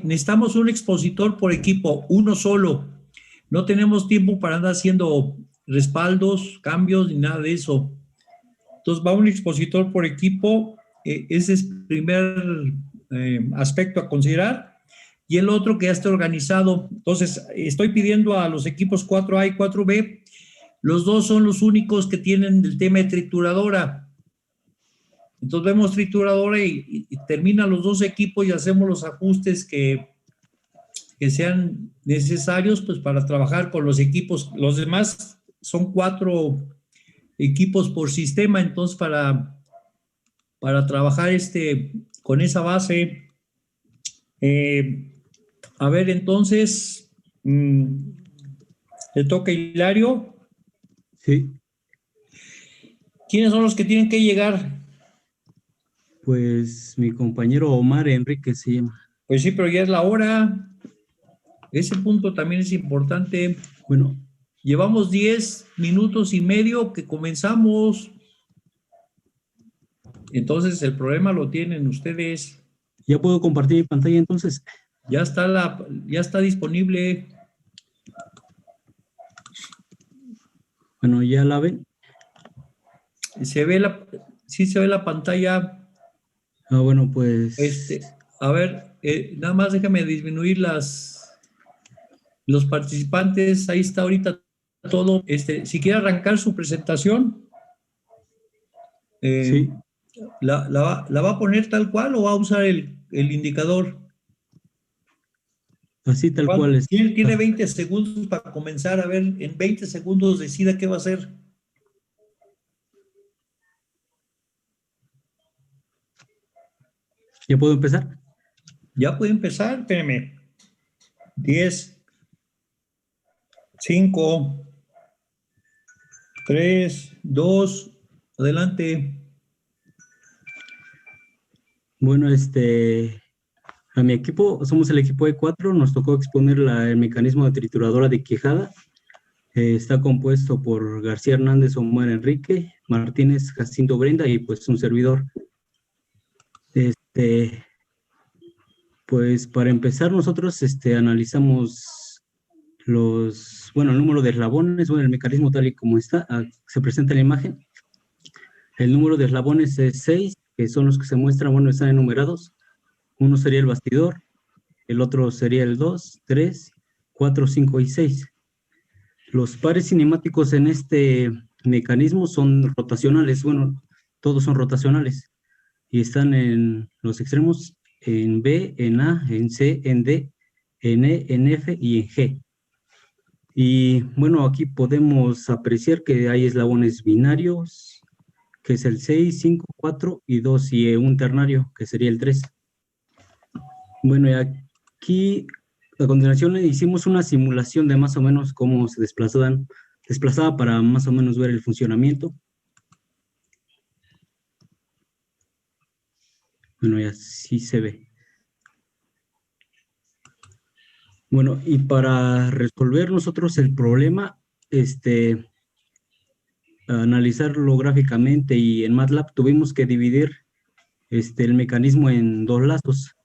necesitamos un expositor por equipo, uno solo. No tenemos tiempo para andar haciendo respaldos, cambios, ni nada de eso. Entonces va un expositor por equipo, ese es el primer aspecto a considerar. Y el otro que ya esté organizado. Entonces, estoy pidiendo a los equipos 4A y 4B, los dos son los únicos que tienen el tema de trituradora. Entonces vemos trituradora y terminan los dos equipos y hacemos los ajustes que sean necesarios pues para trabajar con los equipos. Los demás son 4 equipos por sistema, entonces para trabajar con esa base. A ver, entonces, le toca a Hilario. Sí. ¿Quiénes son los que tienen que llegar? Pues mi compañero Omar Enrique se llama. Pues sí, pero ya es la hora. Ese punto también es importante. Bueno. Llevamos 10 minutos y medio que comenzamos. Entonces el problema lo tienen ustedes. ¿Ya puedo compartir mi pantalla entonces? Ya está disponible. Bueno, ¿ya la ven? Sí se ve la pantalla. Ah, bueno, pues... A ver, nada más déjame disminuir los participantes. Ahí está ahorita todo. Si quiere arrancar su presentación, sí. ¿la va a poner tal cual o va a usar el indicador? Así tal cual es. Tiene 20 segundos para comenzar. A ver, en 20 segundos decida qué va a hacer. ¿Ya puedo empezar? Ya puede empezar, espérame. 10, 5, 3, 2, adelante. Bueno, a mi equipo, somos el equipo E4, nos tocó exponer el mecanismo de trituradora de Quijada. Está compuesto por García Hernández, Omar Enrique, Martínez, Jacinto Brenda y pues un servidor. Pues para empezar nosotros analizamos el número de eslabones, el mecanismo tal y como está, se presenta en la imagen. El número de eslabones es 6, que son los que se muestran, están enumerados. Uno sería el bastidor, el otro sería el 2, 3, 4, 5 y 6. Los pares cinemáticos en este mecanismo son rotacionales, todos son rotacionales y están en los extremos, en B, en A, en C, en D, en E, en F y en G. Y aquí podemos apreciar que hay eslabones binarios, que es el 6, 5, 4 y 2, y un ternario, que sería el 3. Bueno, y aquí a continuación hicimos una simulación de más o menos cómo se desplazaba para más o menos ver el funcionamiento. Bueno, y así se ve. Bueno, y para resolver nosotros el problema, analizarlo gráficamente y en MATLAB tuvimos que dividir el mecanismo en 2 lazos.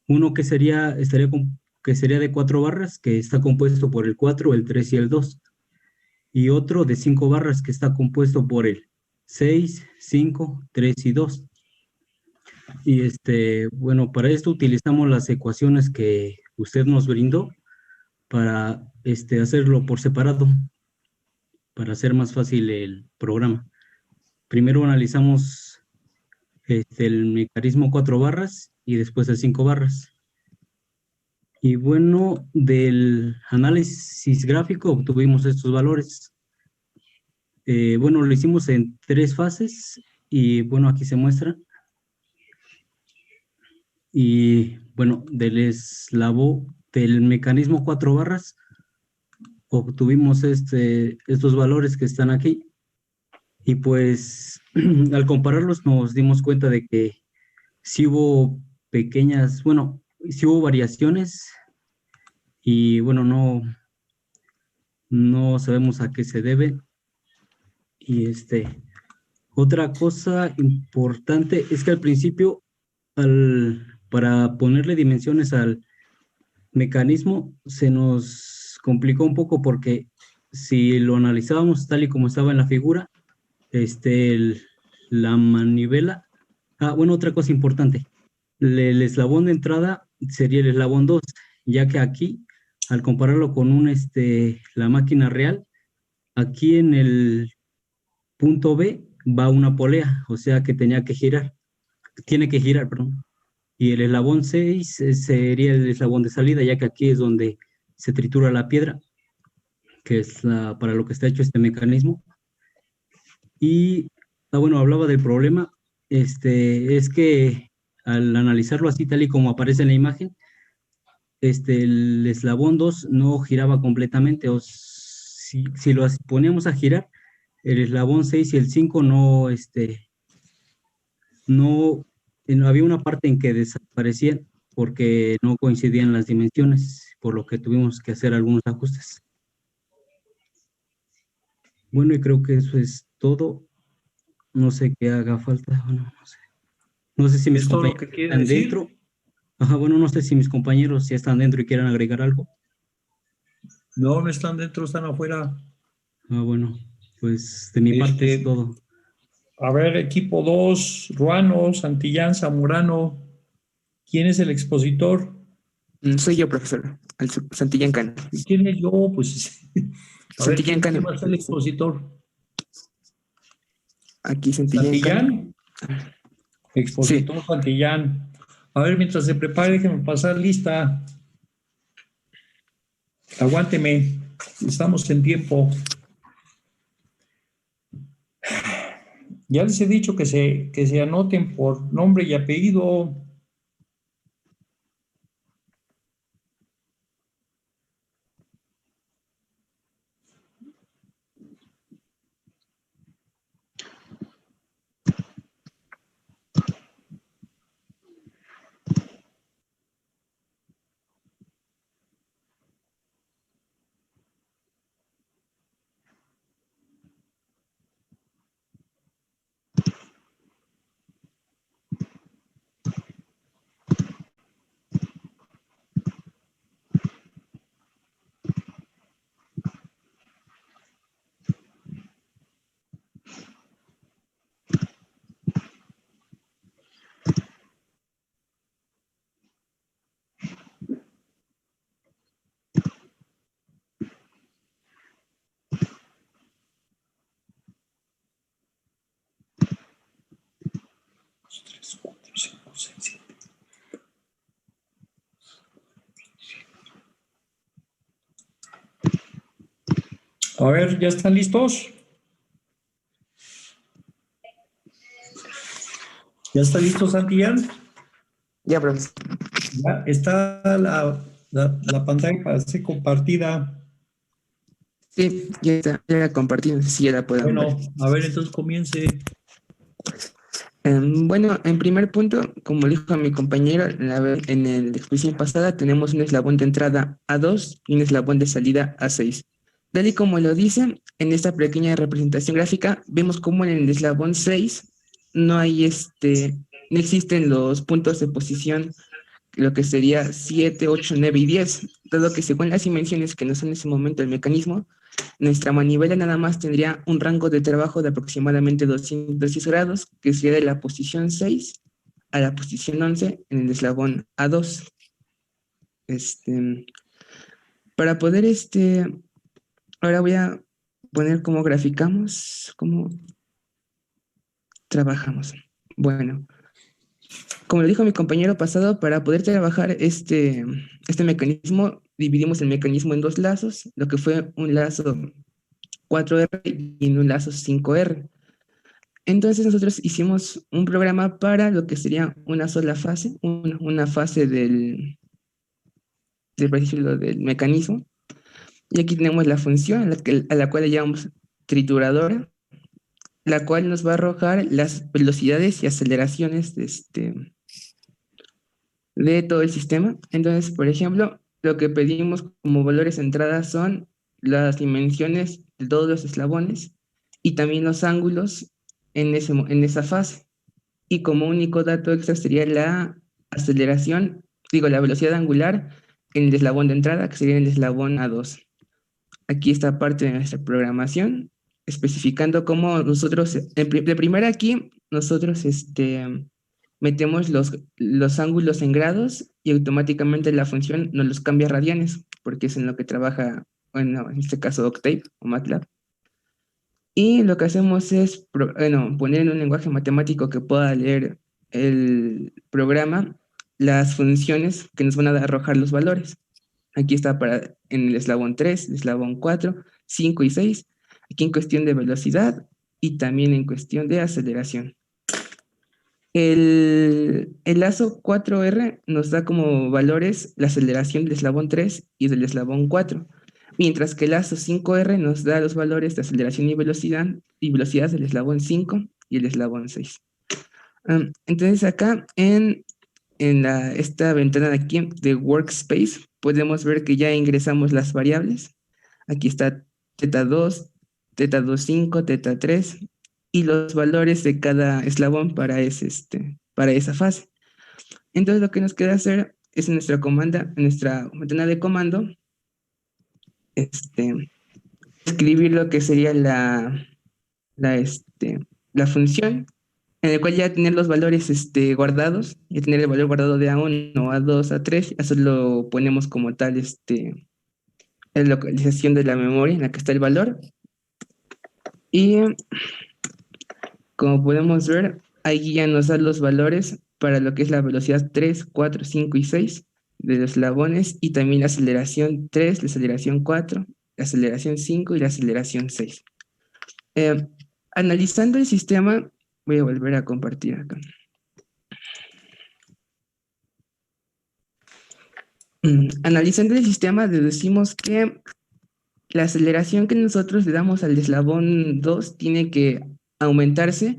Uno que sería de 4 barras, que está compuesto por el 4, el 3 y el 2. Y otro de 5 barras que está compuesto por el 6, 5, 3 y 2. Y para esto utilizamos las ecuaciones que usted nos brindó para hacerlo por separado, para hacer más fácil el programa. Primero analizamos el mecanismo 4 barras y después el 5 barras. Y del análisis gráfico obtuvimos estos valores. Lo hicimos en 3 fases y aquí se muestra. Y del mecanismo 4 barras obtuvimos estos valores que están aquí. Y pues al compararlos nos dimos cuenta de que sí hubo sí hubo variaciones y no sabemos a qué se debe. Y otra cosa importante es que al principio para ponerle dimensiones al mecanismo se nos complicó un poco porque si lo analizábamos tal y como estaba en la figura, la manivela. Bueno, otra cosa importante, el eslabón de entrada sería el eslabón 2, ya que aquí, al compararlo con la máquina real, aquí en el punto B va una polea, o sea que tiene que girar, perdón. Y el eslabón 6 sería el eslabón de salida, ya que aquí es donde se tritura la piedra, que es para lo que está hecho este mecanismo. Y, bueno, hablaba del problema, es que al analizarlo así, tal y como aparece en la imagen, el eslabón 2 no giraba completamente, o si lo poníamos a girar, el eslabón 6 y el 5 no, había una parte en que desaparecían porque no coincidían las dimensiones, por lo que tuvimos que hacer algunos ajustes. Bueno, y creo que eso es todo. No sé qué haga falta, bueno, no sé. No sé si mis ¿Es todo lo compañeros que quiere están dentro. decir? Ajá, bueno, no sé si mis compañeros ya están dentro y quieran agregar algo. No, no están dentro, están afuera. Bueno, pues de mi parte es Este, todo. a ver, equipo 2, Ruano, Santillán, Zamorano. ¿Quién es el expositor? Soy yo, profesor, Santillán Cano. ¿Y quién es yo? Pues, a ver, Santillán ¿quién Cano. va a ser el expositor? Aquí Santillán Cano. Santillán, Sí, expositor Santillán. A ver, mientras se prepare, déjeme pasar lista. Aguánteme, estamos en tiempo. Ya les he dicho que se anoten por nombre y apellido. A ver, ¿ya están listos? ¿Ya está listo, Santillán? ya, profesor. Ya está la pantalla para ser compartida. Sí, ya está, ya la compartí, no sé si ya la puedan ver. Bueno, a ver, entonces comience. Bueno, en primer punto, como dijo mi compañero, en la exposición pasada tenemos un eslabón de entrada A2 y un eslabón de salida A6. Tal y como lo dice, en esta pequeña representación gráfica, vemos cómo en el eslabón 6 no hay no existen los puntos de posición, lo que sería 7, 8, 9 y 10, dado que según las dimensiones que nos da en ese momento el mecanismo, nuestra manivela nada más tendría un rango de trabajo de aproximadamente 210 grados, que sería de la posición 6 a la posición 11 en el eslabón A2. Para poder, ahora voy a poner cómo graficamos, cómo trabajamos. Bueno, como lo dijo mi compañero pasado, para poder trabajar este mecanismo, dividimos el mecanismo en dos lazos, lo que fue un lazo 4R y en un lazo 5R. Entonces nosotros hicimos un programa para lo que sería una sola fase, una fase por decirlo, del mecanismo. Y aquí tenemos la función a la cual le llamamos trituradora, la cual nos va a arrojar las velocidades y aceleraciones de todo el sistema. Entonces, por ejemplo, lo que pedimos como valores de entrada son las dimensiones de todos los eslabones y también los ángulos en esa fase. Y como único dato extra sería la aceleración, digo, la velocidad angular en el eslabón de entrada, que sería el eslabón A2. Aquí está parte de nuestra programación, especificando cómo nosotros, de primera aquí, nosotros metemos los ángulos en grados y automáticamente la función nos los cambia a radianes, porque es en lo que trabaja, bueno, en este caso Octave o MATLAB. Y lo que hacemos es poner en un lenguaje matemático que pueda leer el programa las funciones que nos van a arrojar los valores. Aquí está en el eslabón 3, eslabón 4, 5 y 6. Aquí en cuestión de velocidad y también en cuestión de aceleración. El lazo 4R nos da como valores la aceleración del eslabón 3 y del eslabón 4, mientras que el lazo 5R nos da los valores de aceleración y velocidad del eslabón 5 y el eslabón 6. Entonces acá esta ventana de aquí de Workspace podemos ver que ya ingresamos las variables. Aquí está teta 2, teta 2.5, teta 3 y los valores de cada eslabón para esa fase. Entonces lo que nos queda hacer es en nuestra ventana de comando, escribir lo que sería la función, en el cual ya tener los valores guardados, y tener el valor guardado de A1, A2, A3, eso lo ponemos como tal, la localización de la memoria en la que está el valor. Y como podemos ver, ahí ya nos da los valores para lo que es la velocidad 3, 4, 5 y 6 de los eslabones, y también la aceleración 3, la aceleración 4, la aceleración 5 y la aceleración 6. Analizando el sistema, voy a volver a compartir acá. Analizando el sistema, deducimos que la aceleración que nosotros le damos al eslabón 2 tiene que aumentarse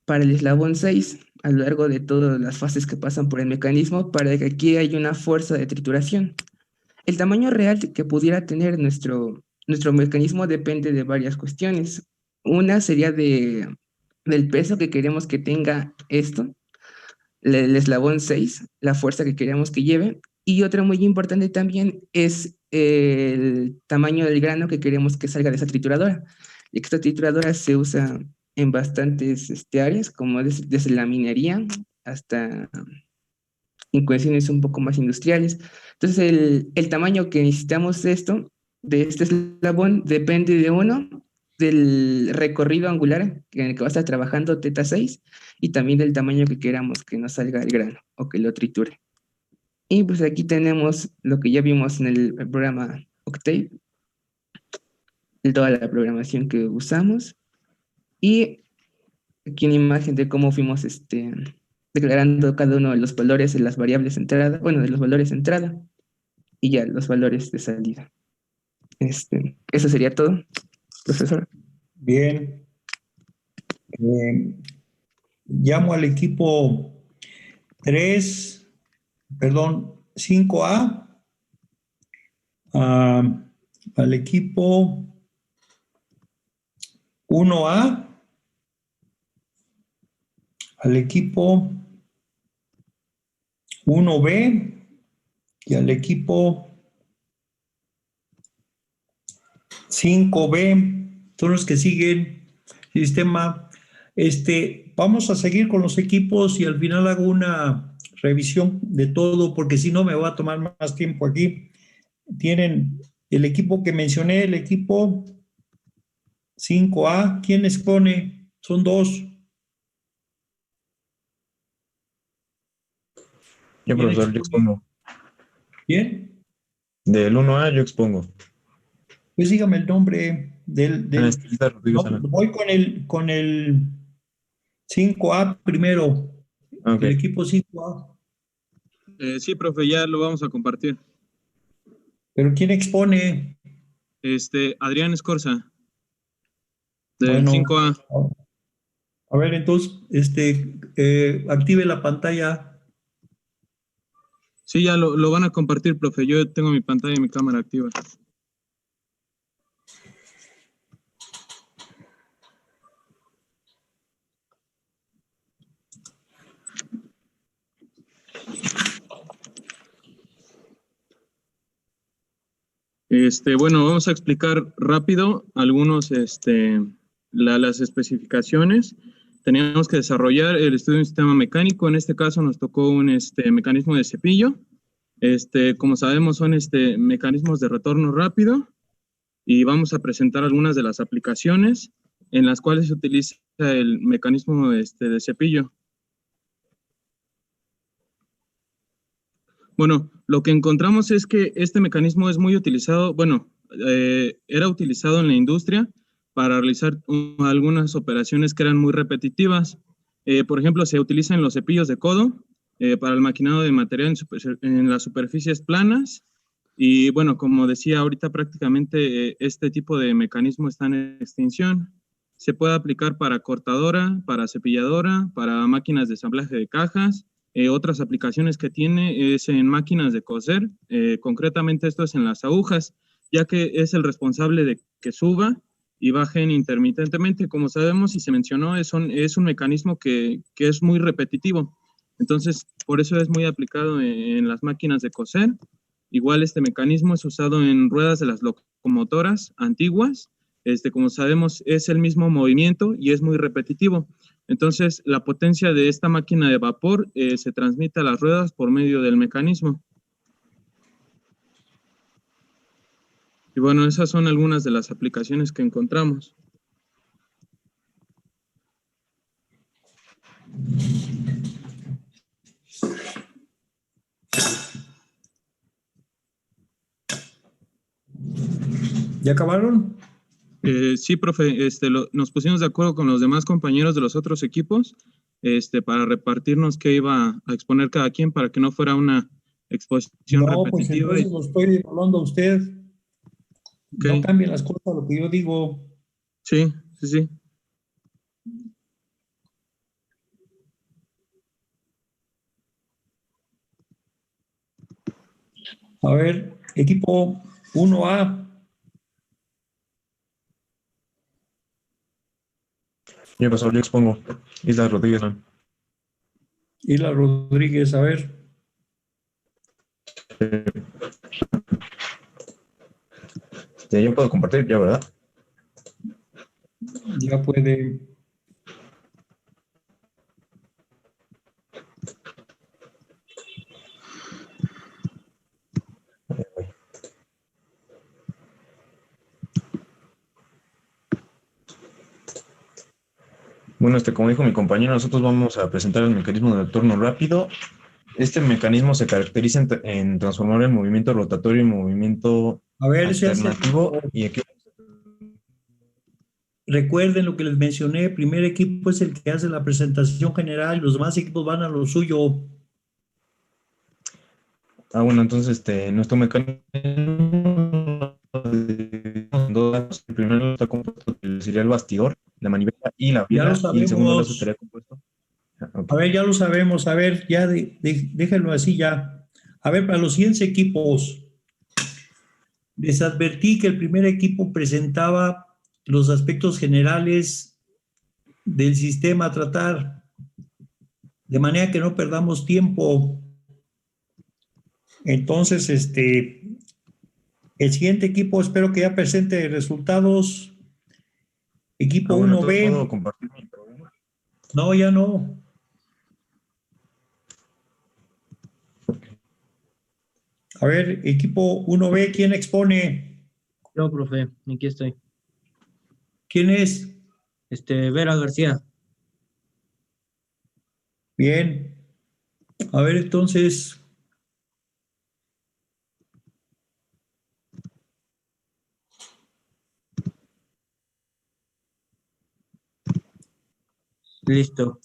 para el eslabón 6 a lo largo de todas las fases que pasan por el mecanismo, para que aquí haya una fuerza de trituración. El tamaño real que pudiera tener nuestro mecanismo depende de varias cuestiones. Una sería del peso que queremos que tenga esto, el eslabón 6, la fuerza que queremos que lleve, y otra muy importante también es el tamaño del grano que queremos que salga de esa trituradora. Y que esta trituradora se usa en bastantes áreas, como desde la minería hasta en cuestiones un poco más industriales. Entonces, el tamaño que necesitamos de este eslabón, depende de uno, del recorrido angular en el que va a estar trabajando teta 6 y también del tamaño que queramos que nos salga el grano o que lo triture. Y pues aquí tenemos lo que ya vimos en el programa Octave, toda la programación que usamos, y aquí una imagen de cómo fuimos declarando cada uno de los valores de las variables de entrada, bueno, de los valores de entrada y ya los valores de salida. Eso sería todo, profesor. Bien. Llamo al equipo 5A, al equipo 1A, al equipo 1B y al equipo 5B. Son los que siguen el sistema. Vamos a seguir con los equipos y al final hago una revisión de todo, porque si no me va a tomar más tiempo aquí. Tienen el equipo que mencioné, el equipo 5A. ¿Quién expone? Son dos. Yo, profesor, yo expongo. ¿Bien? Del 1A yo expongo. Pues dígame el nombre César Rodríguez no, Ana. voy con el 5A primero. Ok. El equipo 5A. Sí, profe, ya lo vamos a compartir. ¿Pero quién expone? Adrián Escorza, del Bueno, 5A. a ver, entonces, active la pantalla. Sí, ya lo van a compartir, profe. Yo tengo mi pantalla y mi cámara activa. Bueno, vamos a explicar rápido algunos, las especificaciones. Teníamos que desarrollar el estudio de un sistema mecánico. En este caso nos tocó un mecanismo de cepillo. Como sabemos, son mecanismos de retorno rápido. Y vamos a presentar algunas de las aplicaciones en las cuales se utiliza el mecanismo de cepillo. Bueno, lo que encontramos es que este mecanismo es muy utilizado, era utilizado en la industria para realizar algunas operaciones que eran muy repetitivas. Por ejemplo, se utilizan los cepillos de codo para el maquinado de material en las superficies planas. Y bueno, como decía ahorita, prácticamente este tipo de mecanismo está en extinción. Se puede aplicar para cortadora, para cepilladora, para máquinas de ensamblaje de cajas. Otras aplicaciones que tiene es en máquinas de coser. Concretamente esto es en las agujas, ya que es el responsable de que suba y bajen intermitentemente. Como sabemos y se mencionó, es un mecanismo que es muy repetitivo. Entonces, por eso es muy aplicado en las máquinas de coser. Igual este mecanismo es usado en ruedas de las locomotoras antiguas. Como sabemos, es el mismo movimiento y es muy repetitivo. Entonces, la potencia de esta máquina de vapor se transmite a las ruedas por medio del mecanismo. Y bueno, esas son algunas de las aplicaciones que encontramos. ¿Ya acabaron? Sí, profe, nos pusimos de acuerdo con los demás compañeros de los otros equipos para repartirnos qué iba a exponer cada quien para que no fuera una exposición No, pues repetitiva. entonces lo estoy hablando a usted. No Ok. cambien las cosas, lo que yo digo. Sí, sí, sí. A ver, equipo 1A. Yo, profesor, yo expongo. Isla Rodríguez, ¿no? Isla Rodríguez, a ver. Yo puedo compartir ya, ¿verdad? Ya puede. Bueno, como dijo mi compañero, nosotros vamos a presentar el mecanismo de retorno rápido. Este mecanismo se caracteriza en transformar el movimiento rotatorio en movimiento A ver, se hace. alternativo. Y aquí, Recuerden lo que les mencioné. El primer equipo es el que hace la presentación general y los demás equipos van a lo suyo. bueno, entonces nuestro mecanismo el primero está compuesto, sería el bastidor, la manivela y la Ya lo biela, y el segundo lazo sabemos. estaría compuesto. A ver, ya lo sabemos. A ver, ya déjenlo así ya. A ver, para los siguientes equipos, les advertí que el primer equipo presentaba los aspectos generales del sistema a tratar, de manera que no perdamos tiempo. Entonces, el siguiente equipo espero que ya presente resultados. Equipo Bueno, entonces 1B. puedo compartir mi programa. No, ya no. A ver, equipo 1B, ¿quién expone? Yo, profe, aquí estoy. ¿Quién es? Vera García. Bien. A ver, entonces, Listo.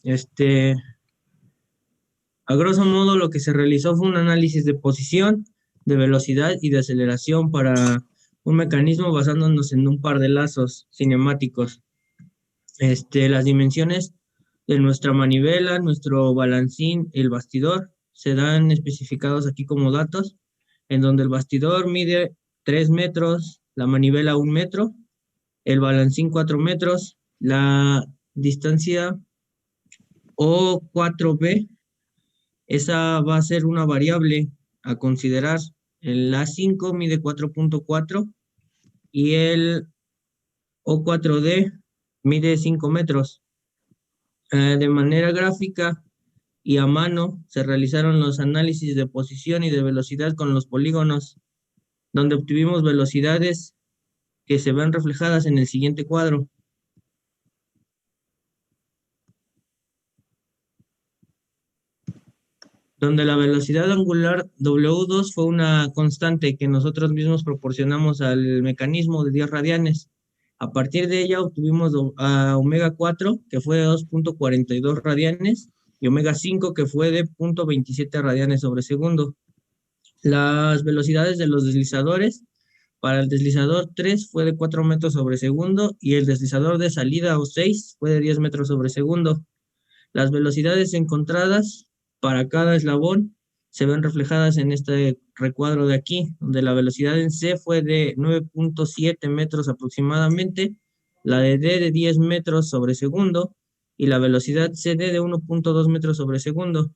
A grosso modo, lo que se realizó fue un análisis de posición, de velocidad y de aceleración para un mecanismo basándonos en un par de lazos cinemáticos. Las dimensiones de nuestra manivela, nuestro balancín y el bastidor se dan especificados aquí como datos, en donde el bastidor mide 3 metros, la manivela 1 metro, el balancín 4 metros, la distancia O4B, esa va a ser una variable a considerar El A5 mide 4.4 y el O4D mide 5 metros. De manera gráfica y a mano se realizaron los análisis de posición y de velocidad con los polígonos, donde obtuvimos velocidades que se ven reflejadas en el siguiente cuadro. Donde la velocidad angular W2 fue una constante que nosotros mismos proporcionamos al mecanismo de 10 radianes. A partir de ella obtuvimos a omega 4, que fue de 2.42 radianes, y omega 5, que fue de 0.27 radianes sobre segundo. Las velocidades de los deslizadores, para el deslizador 3 fue de 4 metros sobre segundo, y el deslizador de salida o 6 fue de 10 metros sobre segundo. Las velocidades encontradas para cada eslabón se ven reflejadas en este recuadro de aquí, donde la velocidad en C fue de 9.7 metros aproximadamente, la de D de 10 metros sobre segundo y la velocidad CD de 1.2 metros sobre segundo.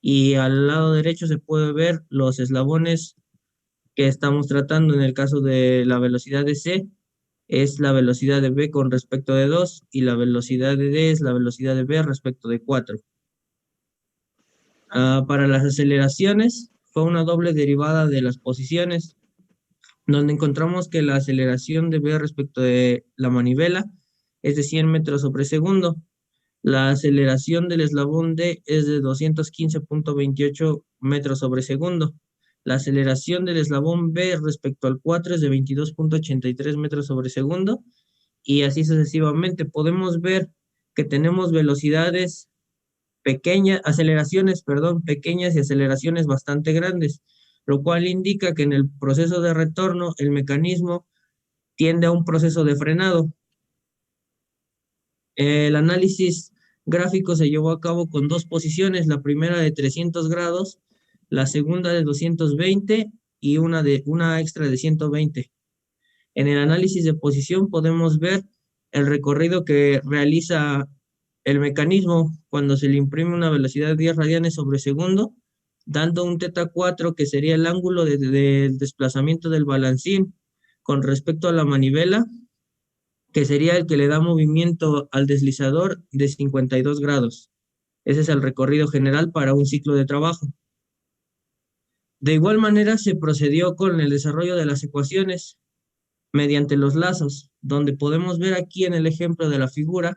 Y al lado derecho se puede ver los eslabones que estamos tratando. En el caso de la velocidad de C, es la velocidad de B con respecto de 2 y la velocidad de D es la velocidad de B respecto de 4. Para las aceleraciones fue una doble derivada de las posiciones, donde encontramos que la aceleración de B respecto de la manivela es de 100 metros sobre segundo. La aceleración del eslabón D es de 215.28 metros sobre segundo. La aceleración del eslabón B respecto al 4 es de 22.83 metros sobre segundo. Y así sucesivamente. Podemos ver que tenemos velocidades pequeñas, pequeñas y aceleraciones bastante grandes, lo cual indica que en el proceso de retorno el mecanismo tiende a un proceso de frenado. El análisis gráfico se llevó a cabo con dos posiciones, la primera de 300 grados, la segunda de 220 y una extra de 120. En el análisis de posición podemos ver el recorrido que realiza el mecanismo cuando se le imprime una velocidad de 10 radianes sobre segundo, dando un θ4 que sería el ángulo del desplazamiento del balancín con respecto a la manivela, que sería el que le da movimiento al deslizador de 52 grados. Ese es el recorrido general para un ciclo de trabajo. De igual manera se procedió con el desarrollo de las ecuaciones mediante los lazos, donde podemos ver aquí en el ejemplo de la figura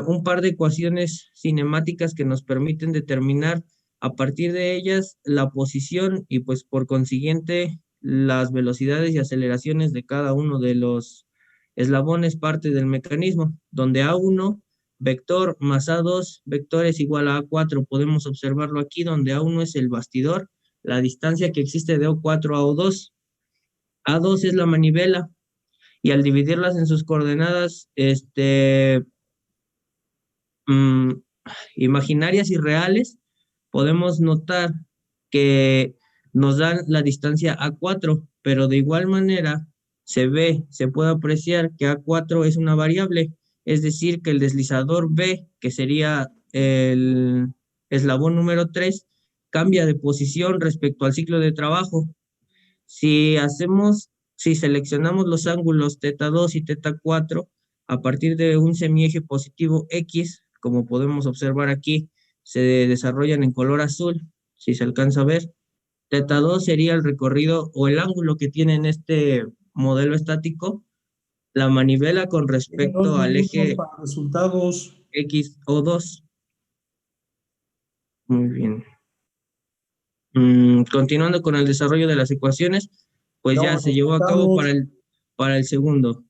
un par de ecuaciones cinemáticas que nos permiten determinar a partir de ellas la posición y pues por consiguiente las velocidades y aceleraciones de cada uno de los eslabones parte del mecanismo, donde A1 vector más A2 vector es igual a A4. Podemos observarlo aquí donde A1 es el bastidor, la distancia que existe de O4 a O2. A2 es la manivela y al dividirlas en sus coordenadas imaginarias y reales, podemos notar que nos dan la distancia A4, pero de igual manera se puede apreciar que A4 es una variable, es decir, que el deslizador B, que sería el eslabón número 3, cambia de posición respecto al ciclo de trabajo. Si seleccionamos los ángulos θ2 y θ4 a partir de un semieje positivo X, como podemos observar aquí, se desarrollan en color azul, si se alcanza a ver. θ2 sería el recorrido o el ángulo que tiene en este modelo estático la manivela con respecto al eje resultados. X o 2. Muy bien. Continuando con el desarrollo de las ecuaciones, pues ya se llevó a cabo para el segundo.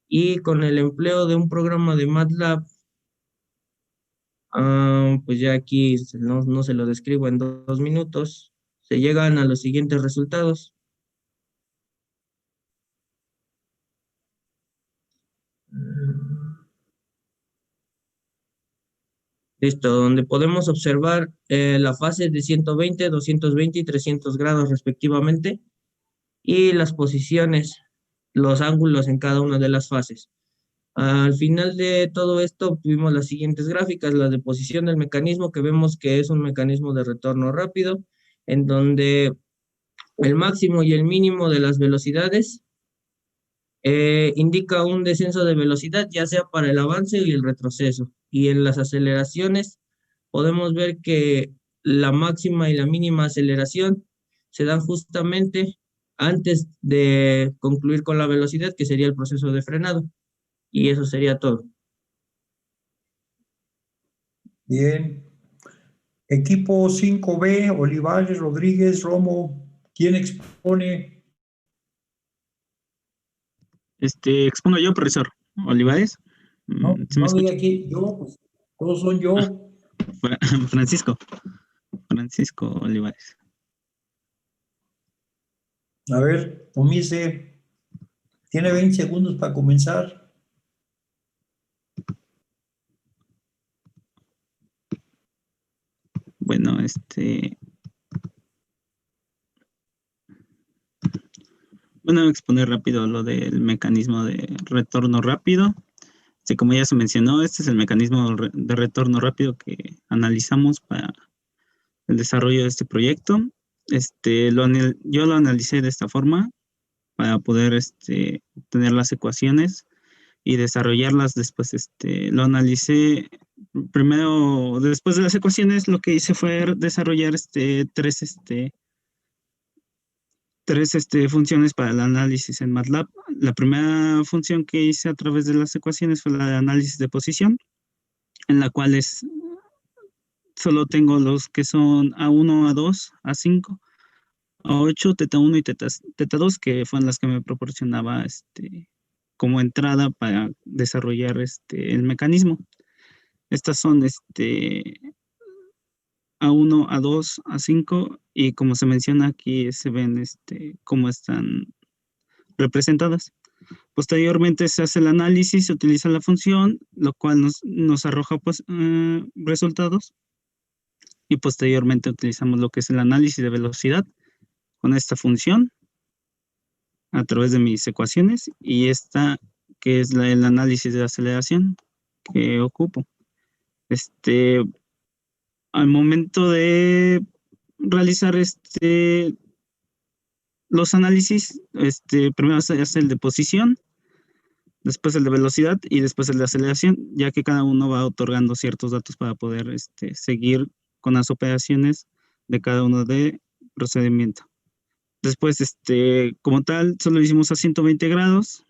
Y con el empleo de un programa de MATLAB, pues ya aquí no se lo describo en 2 minutos, se llegan a los siguientes resultados. Listo, donde podemos observar la fase de 120, 220 y 300 grados respectivamente, y las posiciones, los ángulos en cada una de las fases. Al final de todo esto obtuvimos las siguientes gráficas, la de posición del mecanismo, que vemos que es un mecanismo de retorno rápido, en donde El máximo y el mínimo de las velocidades indica un descenso de velocidad, ya sea para el avance y el retroceso. Y en las aceleraciones podemos ver que la máxima y la mínima aceleración se dan justamente antes de concluir con la velocidad, que sería el proceso de frenado. Y eso sería todo. Bien. Equipo 5B, Olivares, Rodríguez, Romo, ¿quién expone? Expongo yo, profesor Olivares. No, ¿Se me no diga escucha? aquí, yo, pues, todos son yo. Francisco Olivares. A ver, Omise, tiene 20 segundos para comenzar. Bueno, bueno, exponer rápido lo del mecanismo de retorno rápido. Como ya se mencionó, este es el mecanismo de retorno rápido que analizamos para el desarrollo de este proyecto. Yo lo analicé de esta forma para poder obtener las ecuaciones y desarrollarlas. Después lo analicé primero. Después de las ecuaciones, lo que hice fue desarrollar tres funciones para el análisis en MATLAB. La primera función que hice a través de las ecuaciones fue la de análisis de posición, en la cual solo tengo los que son A1, A2, A5, A8, θ1 y θ2, que fueron las que me proporcionaba como entrada para desarrollar el mecanismo. Estas son A1, A2, A5, y como se menciona aquí, se ven cómo están representadas. Posteriormente se hace el análisis, se utiliza la función, lo cual nos arroja pues, resultados, y posteriormente utilizamos lo que es el análisis de velocidad con esta función a través de mis ecuaciones, y esta que es el análisis de aceleración que ocupo. Al momento de realizar los análisis, primero se hace el de posición, después el de velocidad y después el de aceleración, ya que cada uno va otorgando ciertos datos para poder seguir con las operaciones de cada uno de procedimiento. Después, como tal, solo hicimos a 120 grados,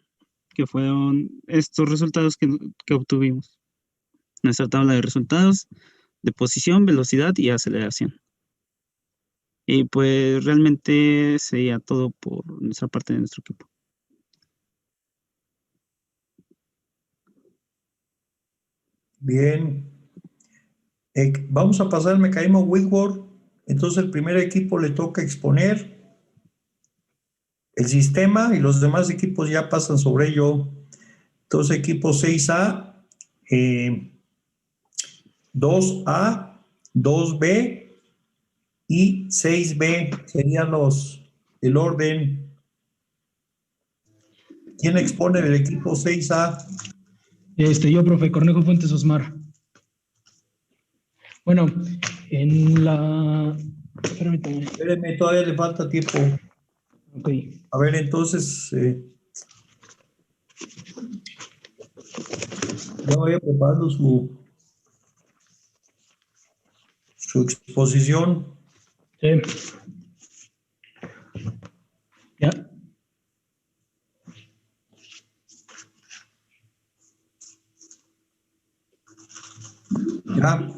que fueron estos resultados que obtuvimos. Nuestra tabla de resultados de posición, velocidad y aceleración. Y pues realmente sería todo por nuestra parte de nuestro equipo. Bien. Vamos a pasar al mecanismo Whitworth. Entonces, el primer equipo le toca exponer el sistema y los demás equipos ya pasan sobre ello. Entonces, equipo 6A, 2A, 2B y 6B serían el orden. ¿Quién expone el equipo 6A? Yo, profe, Cornejo Fuentes Osmar. Bueno, en la... Permítame. Espérenme, todavía le falta tiempo. Ok. A ver, entonces, ya vaya preparando su exposición. Sí. ¿Ya? Ya.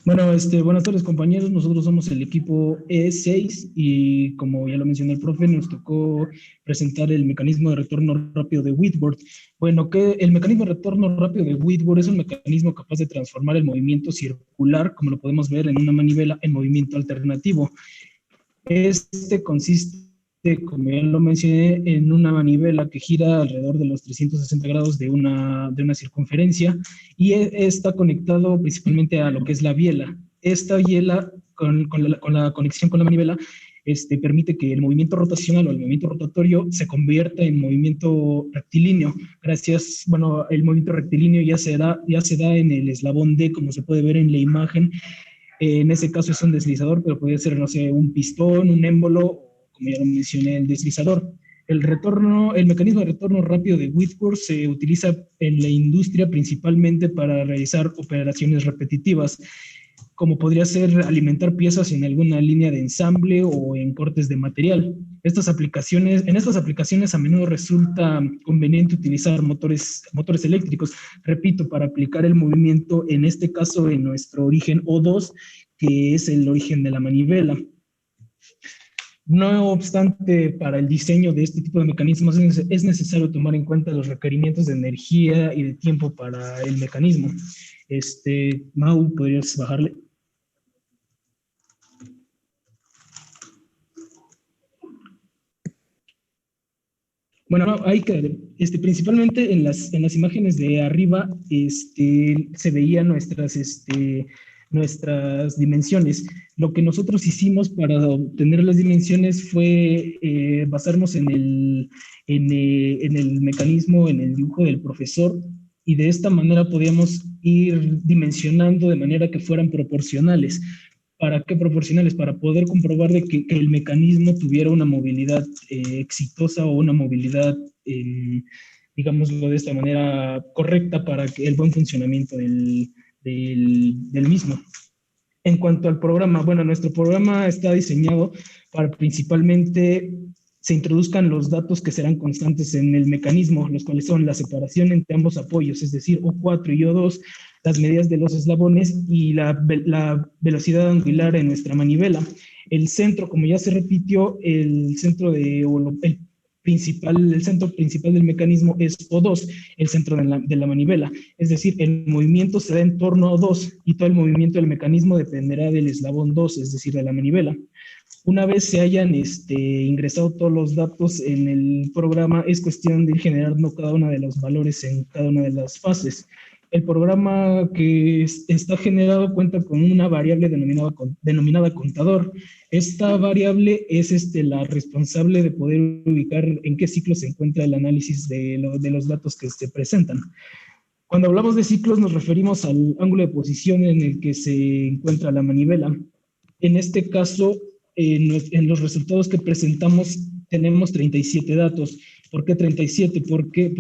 Bueno, buenas tardes, compañeros. Nosotros somos el equipo E6 y como ya lo mencionó el profe, nos tocó presentar el mecanismo de retorno rápido de Whitworth. Bueno, el mecanismo de retorno rápido de Whitworth es un mecanismo capaz de transformar el movimiento circular, como lo podemos ver en una manivela, en movimiento alternativo. Consiste, como ya lo mencioné, en una manivela que gira alrededor de los 360 grados de una circunferencia, y está conectado principalmente a lo que es la biela. Esta biela, con la conexión con la manivela, permite que el movimiento rotacional o el movimiento rotatorio se convierta en movimiento rectilíneo. El movimiento rectilíneo ya se da en el eslabón D, como se puede ver en la imagen. En ese caso es un deslizador, pero podría ser, no sé, un pistón, un émbolo, o como ya lo mencioné, el deslizador. El mecanismo de retorno rápido de Whitworth se utiliza en la industria principalmente para realizar operaciones repetitivas, como podría ser alimentar piezas en alguna línea de ensamble o en cortes de material. En estas aplicaciones a menudo resulta conveniente utilizar motores eléctricos, repito, para aplicar el movimiento, en este caso en nuestro origen O2, que es el origen de la manivela. No obstante, para el diseño de este tipo de mecanismos es necesario tomar en cuenta los requerimientos de energía y de tiempo para el mecanismo. Mau, ¿podrías bajarle? Bueno, hay que, principalmente en las imágenes de arriba, se veían nuestras dimensiones. Lo que nosotros hicimos para obtener las dimensiones fue basarnos en el mecanismo, en el dibujo del profesor, y de esta manera podíamos ir dimensionando de manera que fueran proporcionales. ¿Para qué proporcionales? Para poder comprobar de que el mecanismo tuviera una movilidad exitosa o una movilidad, digámoslo de esta manera, correcta para el buen funcionamiento del mismo. En cuanto al programa, bueno, nuestro programa está diseñado para principalmente se introduzcan los datos que serán constantes en el mecanismo, los cuales son la separación entre ambos apoyos, es decir, O4 y O2, las medidas de los eslabones y la velocidad angular en nuestra manivela. El centro, como ya se repitió, el centro principal del mecanismo es O2, el centro de la manivela. Es decir, el movimiento se da en torno a O2 y todo el movimiento del mecanismo dependerá del eslabón 2, es decir, de la manivela. Una vez se hayan ingresado todos los datos en el programa, es cuestión de ir generando cada uno de los valores en cada una de las fases. El programa que está generado cuenta con una variable denominada contador. Esta variable es la responsable de poder ubicar en qué ciclo se encuentra el análisis de los datos que se presentan. Cuando hablamos de ciclos nos referimos al ángulo de posición en el que se encuentra la manivela. En este caso, en los resultados que presentamos tenemos 37 datos. ¿Por qué 37? Porque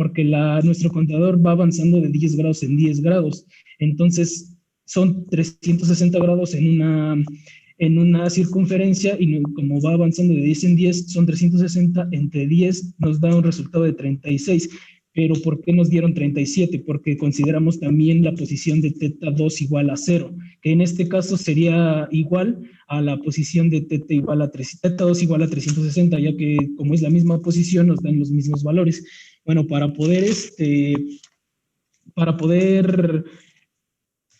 nuestro contador va avanzando de 10 grados en 10 grados. Entonces, son 360 grados en una circunferencia y como va avanzando de 10 en 10, son 360 entre 10, nos da un resultado de 36. Pero ¿por qué nos dieron 37? Porque consideramos también la posición de teta 2 igual a 0, que en este caso sería igual a la posición de teta 2 igual a 360, ya que como es la misma posición nos dan los mismos valores. Bueno, para poder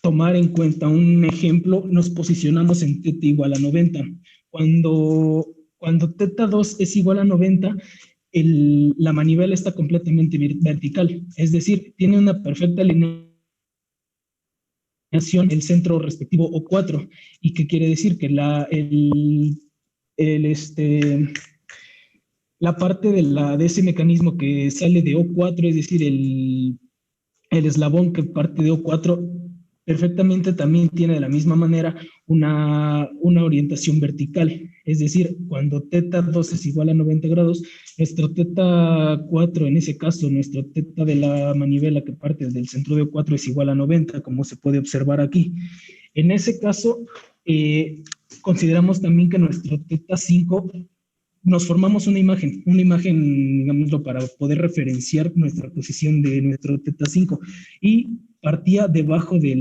tomar en cuenta un ejemplo, nos posicionamos en teta igual a 90. Cuando teta 2 es igual a 90, la manivela está completamente vertical, es decir, tiene una perfecta alineación el centro respectivo O4. ¿Y qué quiere decir? Que la parte de ese mecanismo que sale de O4, es decir, el eslabón que parte de O4, perfectamente también tiene de la misma manera una orientación vertical. Es decir, cuando teta 2 es igual a 90 grados, nuestro teta 4, en ese caso, nuestro teta de la manivela que parte del centro de O4 es igual a 90, como se puede observar aquí. En ese caso, consideramos también que nuestro teta 5, nos formamos una imagen, digámoslo, para poder referenciar nuestra posición de nuestro teta 5, y partía debajo de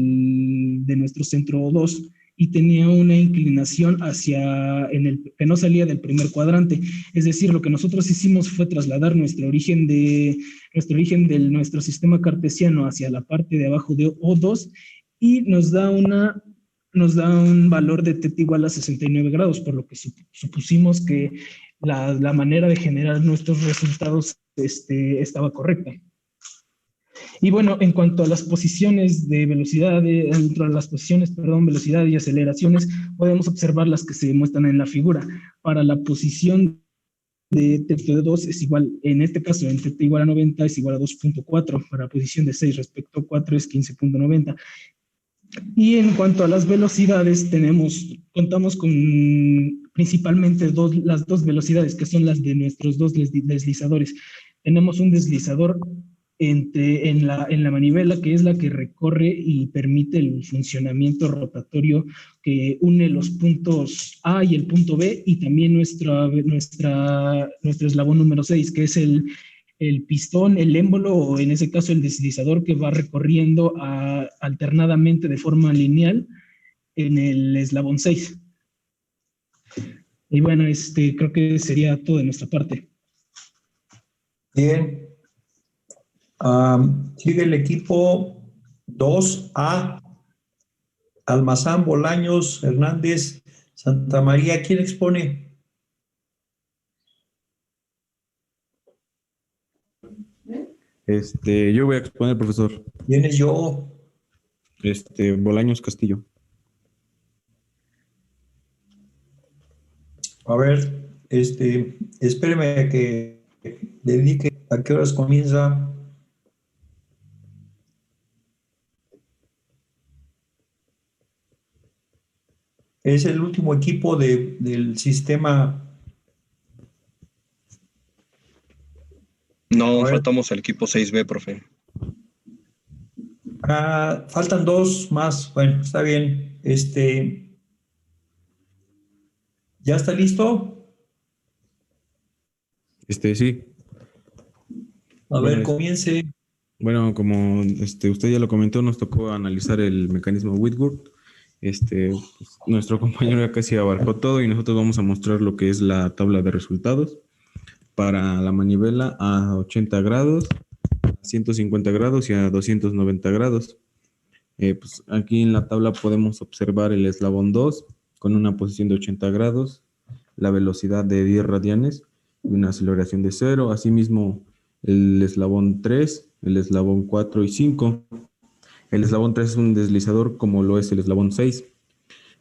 nuestro centro 2 y tenía una inclinación que no salía del primer cuadrante. Es decir, lo que nosotros hicimos fue trasladar nuestro origen de nuestro sistema cartesiano hacia la parte de abajo de O2 y nos da un valor de teta igual a 69 grados, por lo que supusimos que la manera de generar nuestros resultados estaba correcta. Y bueno, en cuanto a las posiciones de velocidad, velocidad y aceleraciones, podemos observar las que se muestran en la figura. Para la posición de teta 2 es igual, en este caso, en teta igual a 90 es igual a 2.4, para la posición de 6 respecto a 4 es 15.90. Y en cuanto a las velocidades, contamos con principalmente las dos velocidades, que son las de nuestros dos deslizadores. Tenemos un deslizador en la manivela, que es la que recorre y permite el funcionamiento rotatorio que une los puntos A y el punto B, y también nuestro eslabón número 6, que es el pistón, el émbolo, o en ese caso el deslizador, que va recorriendo alternadamente de forma lineal en el eslabón 6. Y bueno, creo que sería todo de nuestra parte. Bien. Sigue el equipo 2A, Almazán, Bolaños, Hernández, Santa María. ¿Quién expone? Yo voy a exponer, profesor. ¿Quién es yo? Bolaños Castillo. A ver, espéreme que le dedique a qué horas comienza. Es el último equipo del sistema. No, faltamos al equipo 6B, profe. Faltan dos más. Bueno, está bien. ¿Ya está listo? Sí. A ver, comience. Bueno, como usted ya lo comentó, nos tocó analizar el mecanismo Whitworth. Pues, nuestro compañero ya casi abarcó todo y nosotros vamos a mostrar lo que es la tabla de resultados para la manivela a 80 grados, a 150 grados y a 290 grados. Pues aquí en la tabla podemos observar el eslabón 2 con una posición de 80 grados, la velocidad de 10 radianes y una aceleración de 0. Asimismo, el eslabón 3, el eslabón 4 y 5. El eslabón 3 es un deslizador como lo es el eslabón 6.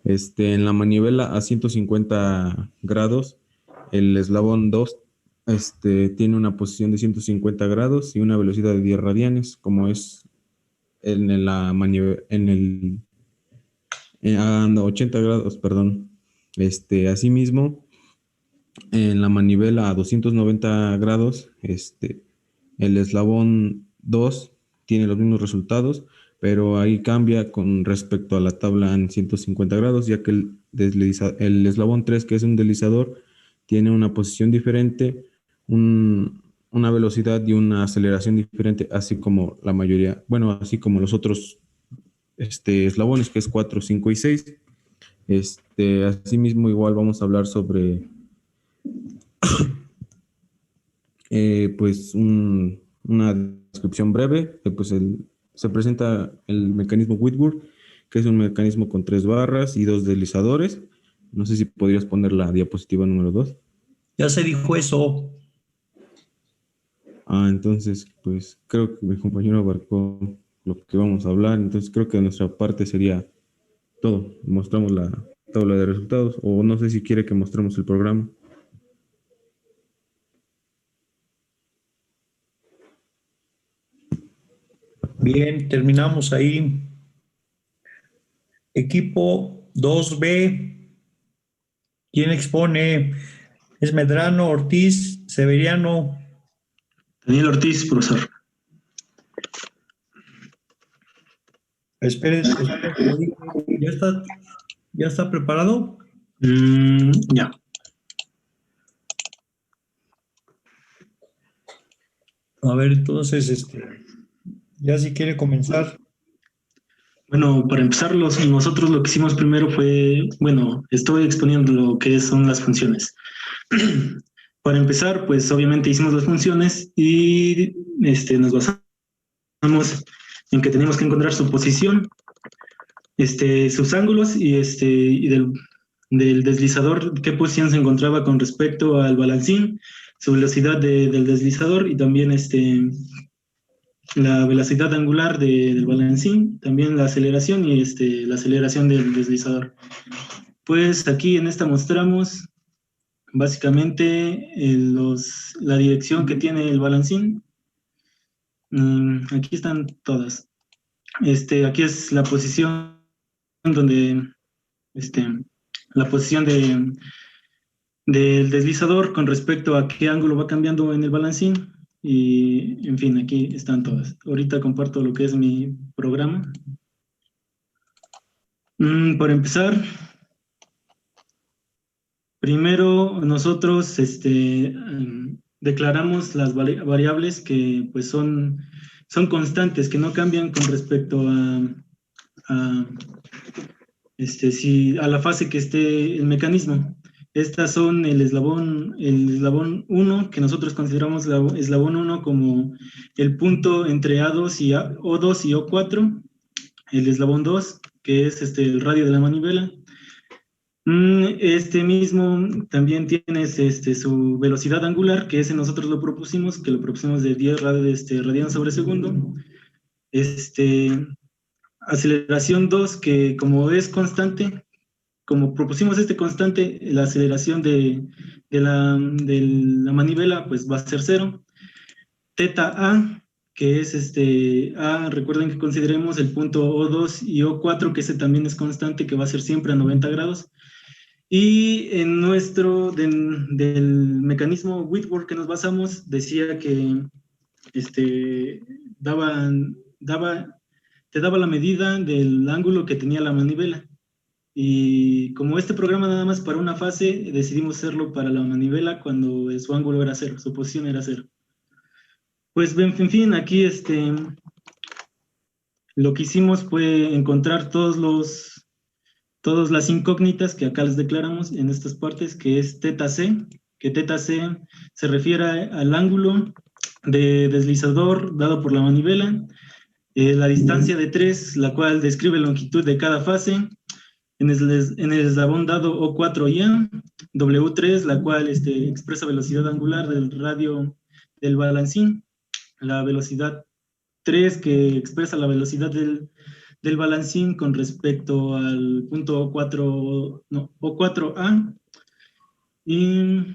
En la manivela a 150 grados, el eslabón 2 tiene una posición de 150 grados y una velocidad de 10 radianes, como es en la manivela, a 80 grados, perdón. Asimismo, en la manivela a 290 grados, el eslabón 2 tiene los mismos resultados, pero ahí cambia con respecto a la tabla en 150 grados, ya que el eslabón 3, que es un deslizador, tiene una posición diferente, una velocidad y una aceleración diferente, así como la mayoría, bueno, así como los otros eslabones, que es 4, 5 y 6. Asimismo, igual vamos a hablar sobre pues una descripción breve. Pues se presenta el mecanismo Whitworth, que es un mecanismo con 3 barras y 2 deslizadores. No sé si podrías poner la diapositiva número 2. Ya se dijo eso. Entonces, pues creo que mi compañero abarcó lo que vamos a hablar. Entonces creo que de nuestra parte sería todo. Mostramos la tabla de resultados, o no sé si quiere que mostremos el programa. Bien, terminamos ahí. Equipo 2B. ¿Quién expone? ¿Es Medrano, Ortiz, Severiano? Daniel Ortiz, profesor. Espere. ¿Ya está preparado? Ya. A ver, entonces, ya si quiere comenzar. Bueno, para empezar, nosotros lo que hicimos primero fue, bueno, estoy exponiendo lo que son las funciones. Para empezar, pues obviamente hicimos las funciones y nos basamos en que teníamos que encontrar su posición, sus ángulos y del deslizador, qué posición se encontraba con respecto al balancín, su velocidad del deslizador y también la velocidad angular del balancín, también la aceleración y la aceleración del deslizador. Pues aquí en esta mostramos básicamente la dirección que tiene el balancín. Aquí están todas. Aquí es la posición donde la posición del deslizador con respecto a qué ángulo va cambiando en el balancín. Y, en fin, aquí están todas. Ahorita comparto lo que es mi programa. Para empezar, primero nosotros declaramos las variables que pues son constantes, que no cambian con respecto a la fase que esté el mecanismo. Estas son el eslabón 1, que nosotros consideramos eslabón 1 como el punto entre O2 y O4, el eslabón 2, que es el radio de la manivela. Este mismo también tiene su velocidad angular, que ese nosotros lo propusimos de 10 radianes sobre segundo. Aceleración 2, que como es constante, como propusimos constante, la aceleración de la manivela pues va a ser 0. Teta A, que es recuerden que consideremos el punto O2 y O4, que ese también es constante, que va a ser siempre a 90 grados. Y en del mecanismo Whitworth que nos basamos, decía que te daba la medida del ángulo que tenía la manivela. Y como este programa nada más para una fase, decidimos hacerlo para la manivela cuando su ángulo era 0, su posición era 0. Pues en fin, aquí lo que hicimos fue encontrar todas las incógnitas que acá les declaramos en estas partes, que es teta C, que teta C se refiere al ángulo de deslizador dado por la manivela, la distancia de 3, la cual describe la longitud de cada fase, en el eslabón dado O4 y A, W3, la cual expresa velocidad angular del radio del balancín, la velocidad 3, que expresa la velocidad del balancín con respecto al punto O4A, y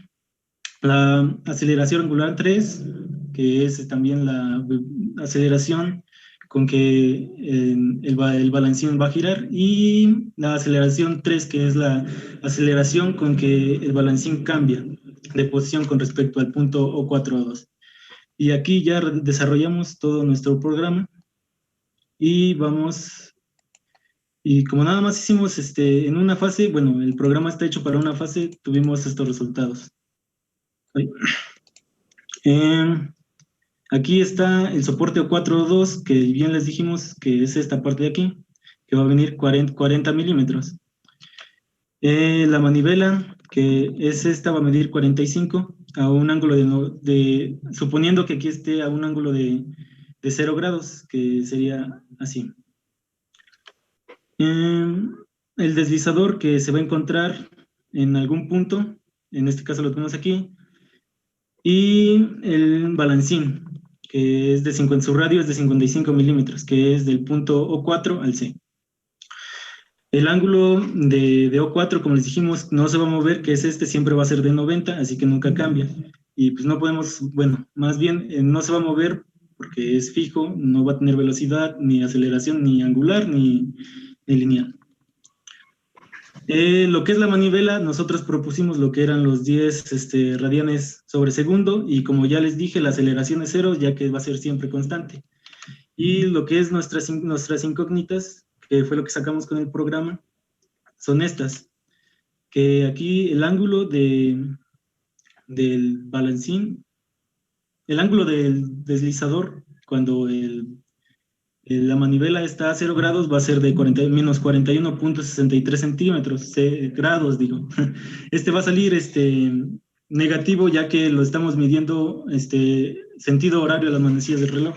la aceleración angular 3, que es también la aceleración con que el balancín va a girar, y la aceleración 3, que es la aceleración con que el balancín cambia de posición con respecto al punto O4A2. Y aquí ya desarrollamos todo nuestro programa y como nada más hicimos en una fase, bueno, el programa está hecho para una fase, tuvimos estos resultados. Aquí está el soporte O4O2, que bien les dijimos que es esta parte de aquí, que va a venir 40 milímetros. La manivela, que es esta, va a medir 45 a un ángulo suponiendo que aquí esté a un ángulo de 0 grados, que sería así. El deslizador, que se va a encontrar en algún punto, en este caso lo tenemos aquí, y el balancín, que es su radio es de 55 milímetros, que es del punto O4 al C. El ángulo de O4, como les dijimos, no se va a mover, que es siempre va a ser de 90, así que nunca cambia. Y pues no podemos, bueno, más bien no se va a mover porque es fijo, no va a tener velocidad, ni aceleración, ni angular, ni lineal. Lo que es la manivela, nosotros propusimos lo que eran los 10 radianes sobre segundo, y como ya les dije, la aceleración es 0, ya que va a ser siempre constante. Y lo que es nuestras incógnitas, que fue lo que sacamos con el programa, son estas, que aquí el ángulo del balancín, el ángulo del deslizador, cuando la manivela está a 0 grados, va a ser de menos 41.63 centímetros, grados, digo. Va a salir negativo, ya que lo estamos midiendo sentido horario de las manecillas del reloj.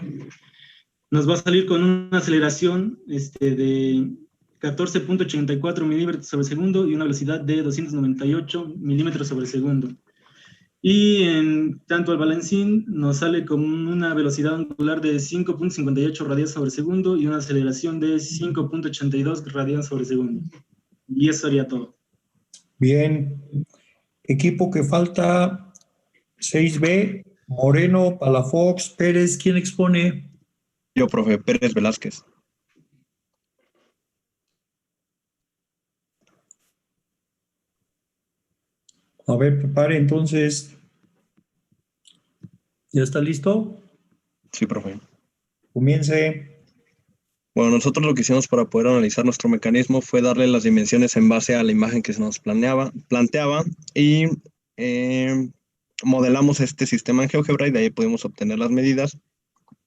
Nos va a salir con una aceleración de 14.84 milímetros sobre segundo y una velocidad de 298 milímetros sobre segundo. Y en tanto el balancín nos sale con una velocidad angular de 5.58 radianes sobre segundo y una aceleración de 5.82 radianes sobre segundo. Y eso sería todo. Bien. Equipo que falta, 6B, Moreno, Palafox, Pérez. ¿Quién expone? Yo, profe, Pérez Velázquez. A ver, prepare entonces. ¿Ya está listo? Sí, profe. Comience. Bueno, nosotros lo que hicimos para poder analizar nuestro mecanismo fue darle las dimensiones en base a la imagen que se nos planteaba y modelamos este sistema en GeoGebra y de ahí pudimos obtener las medidas,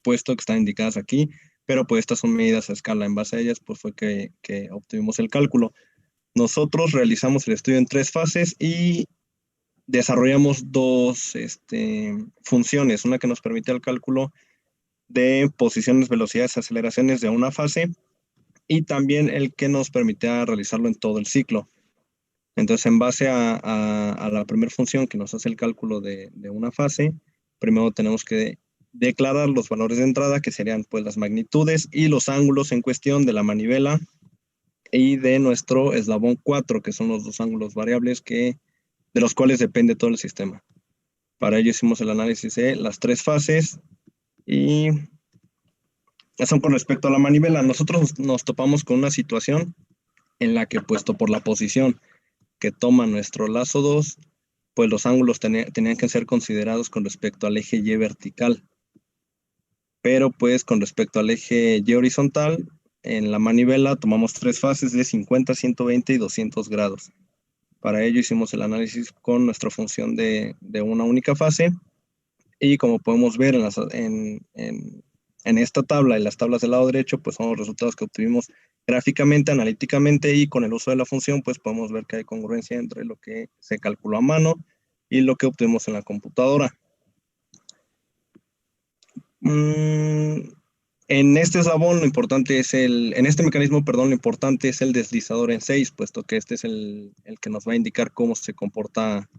puesto que están indicadas aquí, pero pues estas son medidas a escala. En base a ellas pues fue que obtuvimos el cálculo. Nosotros realizamos el estudio en 3 fases y desarrollamos 2 funciones, una que nos permite el cálculo de posiciones, velocidades, aceleraciones de una fase y también el que nos permitía realizarlo en todo el ciclo. Entonces, en base a la primera función que nos hace el cálculo de una fase, primero tenemos que declarar los valores de entrada, que serían pues las magnitudes y los ángulos en cuestión de la manivela y de nuestro eslabón 4, que son los 2 ángulos variables de los cuales depende todo el sistema. Para ello hicimos el análisis de las 3 fases y eso con respecto a la manivela. Nosotros nos topamos con una situación en la que, puesto por la posición que toma nuestro lazo 2, pues los ángulos tenían que ser considerados con respecto al eje Y vertical. Pero pues con respecto al eje Y horizontal, en la manivela tomamos 3 fases de 50, 120 y 200 grados. Para ello hicimos el análisis con nuestra función de una única fase. Y como podemos ver en esta tabla y las tablas del lado derecho, pues son los resultados que obtuvimos gráficamente, analíticamente, y con el uso de la función, pues podemos ver que hay congruencia entre lo que se calculó a mano y lo que obtuvimos en la computadora. En este eslabón lo importante es en este mecanismo, perdón, lo importante es el deslizador en 6, puesto que este es el que nos va a indicar cómo se comporta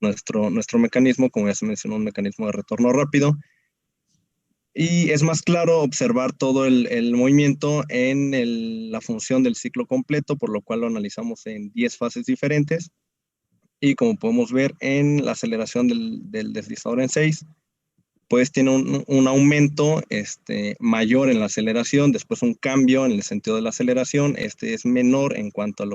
nuestro mecanismo, como ya se mencionó, un mecanismo de retorno rápido. Y es más claro observar todo el movimiento en la función del ciclo completo, por lo cual lo analizamos en 10 fases diferentes. Y como podemos ver en la aceleración del deslizador en 6, pues tiene un aumento mayor en la aceleración, después un cambio en el sentido de la aceleración. Este es menor en cuanto a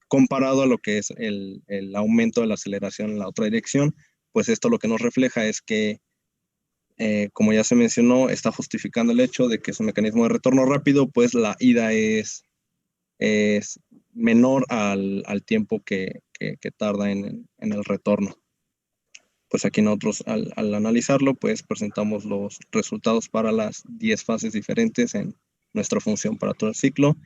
comparado a lo que es el aumento de la aceleración en la otra dirección. Pues esto lo que nos refleja es que, como ya se mencionó, está justificando el hecho de que es un mecanismo de retorno rápido, pues la ida es menor al tiempo que tarda en el retorno. Pues aquí nosotros al analizarlo, pues presentamos los resultados para las 10 fases diferentes en nuestra función para todo el ciclo.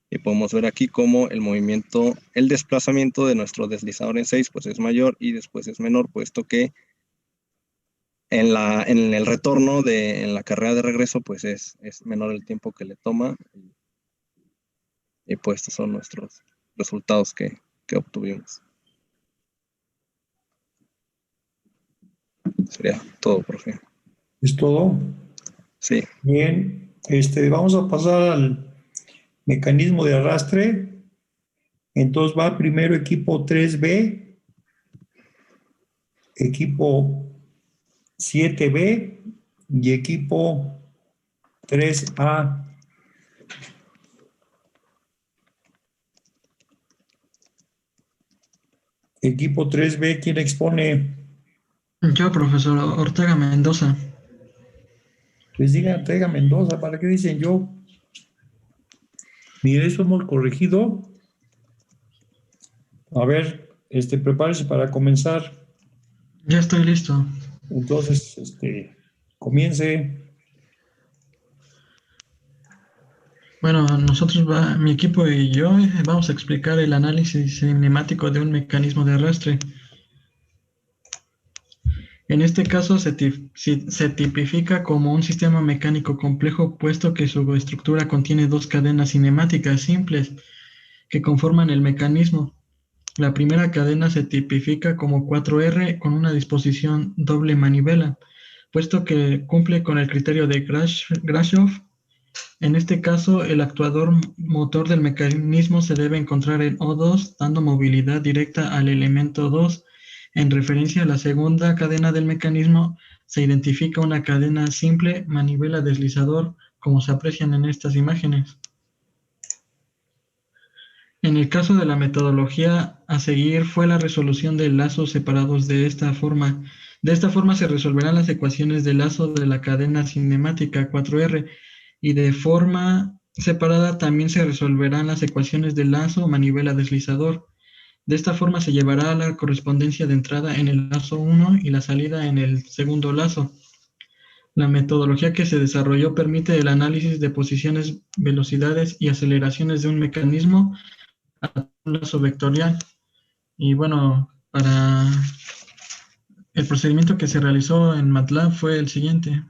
Y podemos ver aquí cómo el desplazamiento de nuestro deslizador en 6 pues es mayor y después es menor, puesto que en el retorno en la carrera de regreso pues es menor el tiempo que le toma. Y pues estos son nuestros resultados que obtuvimos. Sería todo, profe. ¿Es todo? Sí. Bien, vamos a pasar al mecanismo de arrastre. Entonces va primero equipo 3B, equipo 7B y equipo 3A. Equipo 3B, ¿quién expone? Yo, profesor Ortega Mendoza. Pues diga Ortega Mendoza, ¿para qué dicen yo? Mire, eso hemos corregido. A ver, prepárese para comenzar. Ya estoy listo. Entonces, comience. Bueno, mi equipo y yo vamos a explicar el análisis cinemático de un mecanismo de arrastre. En este caso se tipifica como un sistema mecánico complejo, puesto que su estructura contiene 2 cadenas cinemáticas simples que conforman el mecanismo. La primera cadena se tipifica como 4R con una disposición doble manivela, puesto que cumple con el criterio de Grashof. En este caso, el actuador motor del mecanismo se debe encontrar en O2, dando movilidad directa al elemento 2. En referencia a la segunda cadena del mecanismo, se identifica una cadena simple manivela deslizador, como se aprecian en estas imágenes. En el caso de la metodología a seguir fue la resolución de lazos separados de esta forma. De esta forma se resolverán las ecuaciones de lazo de la cadena cinemática 4R y de forma separada también se resolverán las ecuaciones de lazo manivela deslizador. De esta forma se llevará la correspondencia de entrada en el lazo 1 y la salida en el segundo lazo. La metodología que se desarrolló permite el análisis de posiciones, velocidades y aceleraciones de un mecanismo a un lazo vectorial. Y bueno, para el procedimiento que se realizó en MATLAB fue el siguiente.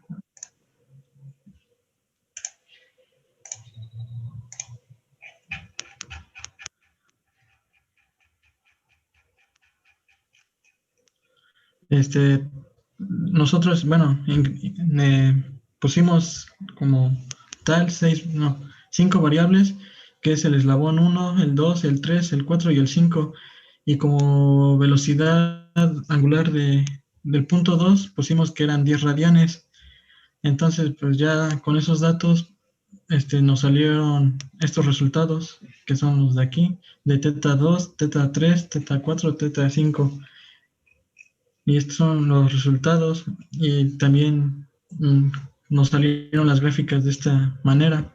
Nosotros, bueno, pusimos como tal 5 variables, que es el eslabón 1, el 2, el 3, el 4 y el 5. Y como velocidad angular del punto 2 pusimos que eran 10 radianes. Entonces, pues ya con esos datos nos salieron estos resultados, que son los de aquí, de teta 2, teta 3, teta 4, teta 5. Y estos son los resultados y también nos salieron las gráficas de esta manera.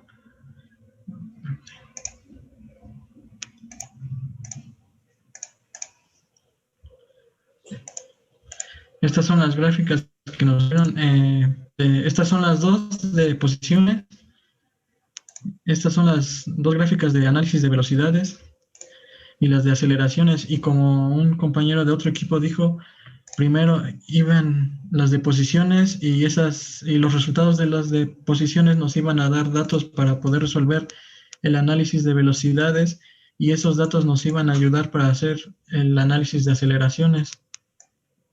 Estas son las gráficas que nos dieron. Estas son las dos de posiciones. Estas son las dos gráficas de análisis de velocidades y las de aceleraciones. Y como un compañero de otro equipo dijo, primero iban las de posiciones y los resultados de las de posiciones nos iban a dar datos para poder resolver el análisis de velocidades y esos datos nos iban a ayudar para hacer el análisis de aceleraciones.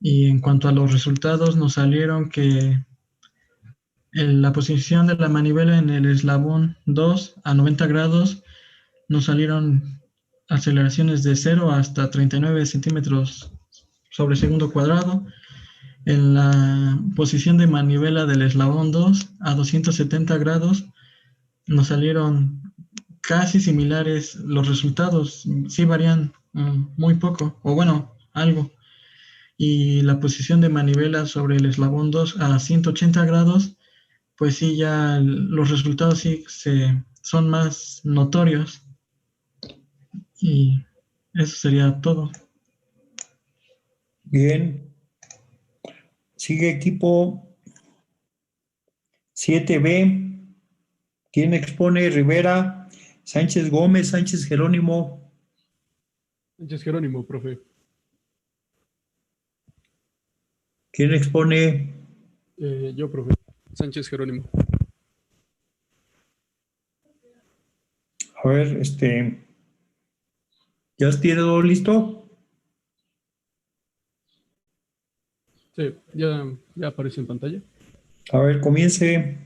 Y en cuanto a los resultados, nos salieron que en la posición de la manivela en el eslabón 2 a 90 grados nos salieron aceleraciones de 0 hasta 39 centímetros sobre segundo cuadrado. En la posición de manivela del eslabón 2 a 270 grados nos salieron casi similares los resultados, sí varían muy poco, o bueno, algo. Y la posición de manivela sobre el eslabón 2 a 180 grados, pues sí, ya los resultados sí son más notorios. Y eso sería todo. Bien. Sigue equipo 7B. ¿Quién expone? Rivera, Sánchez Gómez, Sánchez Jerónimo. Sánchez Jerónimo, profe. ¿Quién expone? Yo, profe. Sánchez Jerónimo. A ver, ¿ya tiene todo listo? Sí, ya aparece en pantalla. A ver, comience.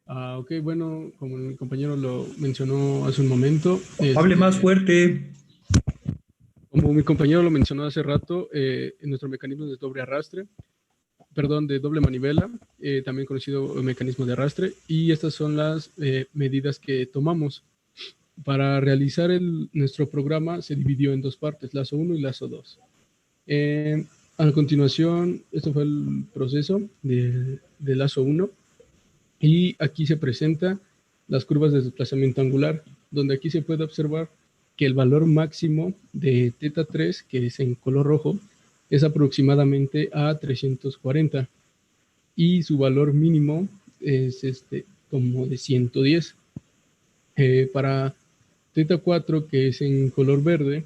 Ok, bueno, como mi compañero lo mencionó hace un momento. Hable más fuerte. Como mi compañero lo mencionó hace rato, nuestro mecanismo de doble manivela, también conocido mecanismo de arrastre, y estas son las medidas que tomamos. Para realizar nuestro programa se dividió en dos partes, lazo 1 y lazo 2. A continuación, esto fue el proceso de lazo 1, y aquí se presentan las curvas de desplazamiento angular, donde aquí se puede observar que el valor máximo de teta 3, que es en color rojo, es aproximadamente a 340, y su valor mínimo es como de 110. Para teta 4, que es en color verde,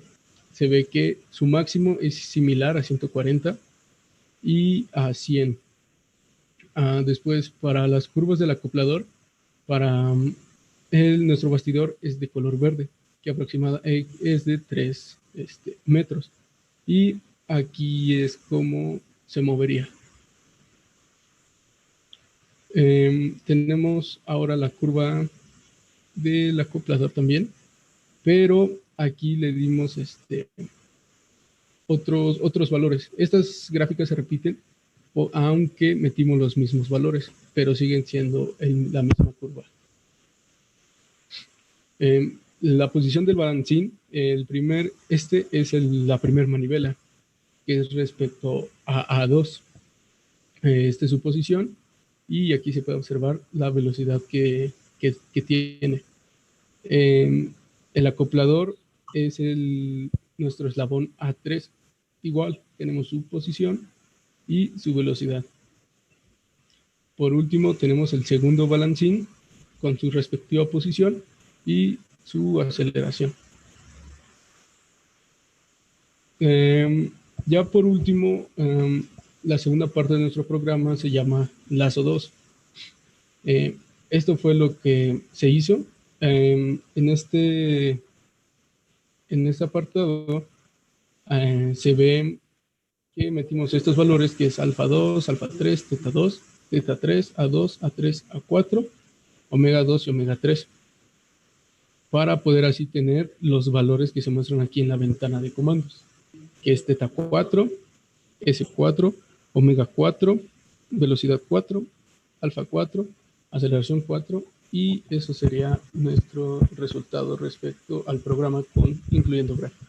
se ve que su máximo es similar a 140 y a 100. Después, para las curvas del acoplador, nuestro bastidor es de color verde, que aproximadamente es de 3 metros. Y aquí es como se movería. Tenemos ahora la curva del acoplador también, pero aquí le dimos otros valores. Estas gráficas se repiten, aunque metimos los mismos valores, pero siguen siendo la misma curva. la posición del balancín, este es la primer manivela, que es respecto a A2. Esta es su posición y aquí se puede observar la velocidad que tiene. El acoplador es nuestro eslabón A3. Igual, tenemos su posición y su velocidad. Por último, tenemos el segundo balancín con su respectiva posición y su aceleración. Ya por último, la segunda parte de nuestro programa se llama Lazo 2. Esto fue lo que se hizo. En este apartado se ve que metimos estos valores, que es alfa 2, alfa 3, teta 2, teta 3, A2, A3, A4, omega 2 y omega 3, para poder así tener los valores que se muestran aquí en la ventana de comandos, que es teta 4, S4, omega 4, velocidad 4, alfa 4, aceleración 4, y eso sería nuestro resultado respecto al programa incluyendo gráficos.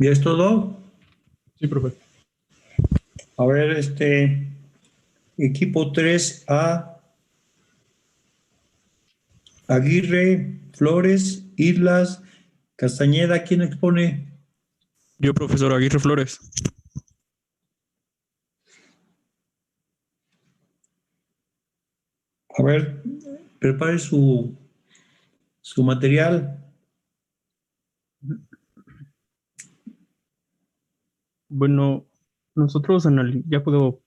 ¿Ya es todo? Sí, profe. A ver, equipo 3A, Aguirre, Flores, Islas, Castañeda, ¿quién expone? Yo, profesor Aguirre Flores. A ver, prepare su material. Bueno, nosotros ya puedo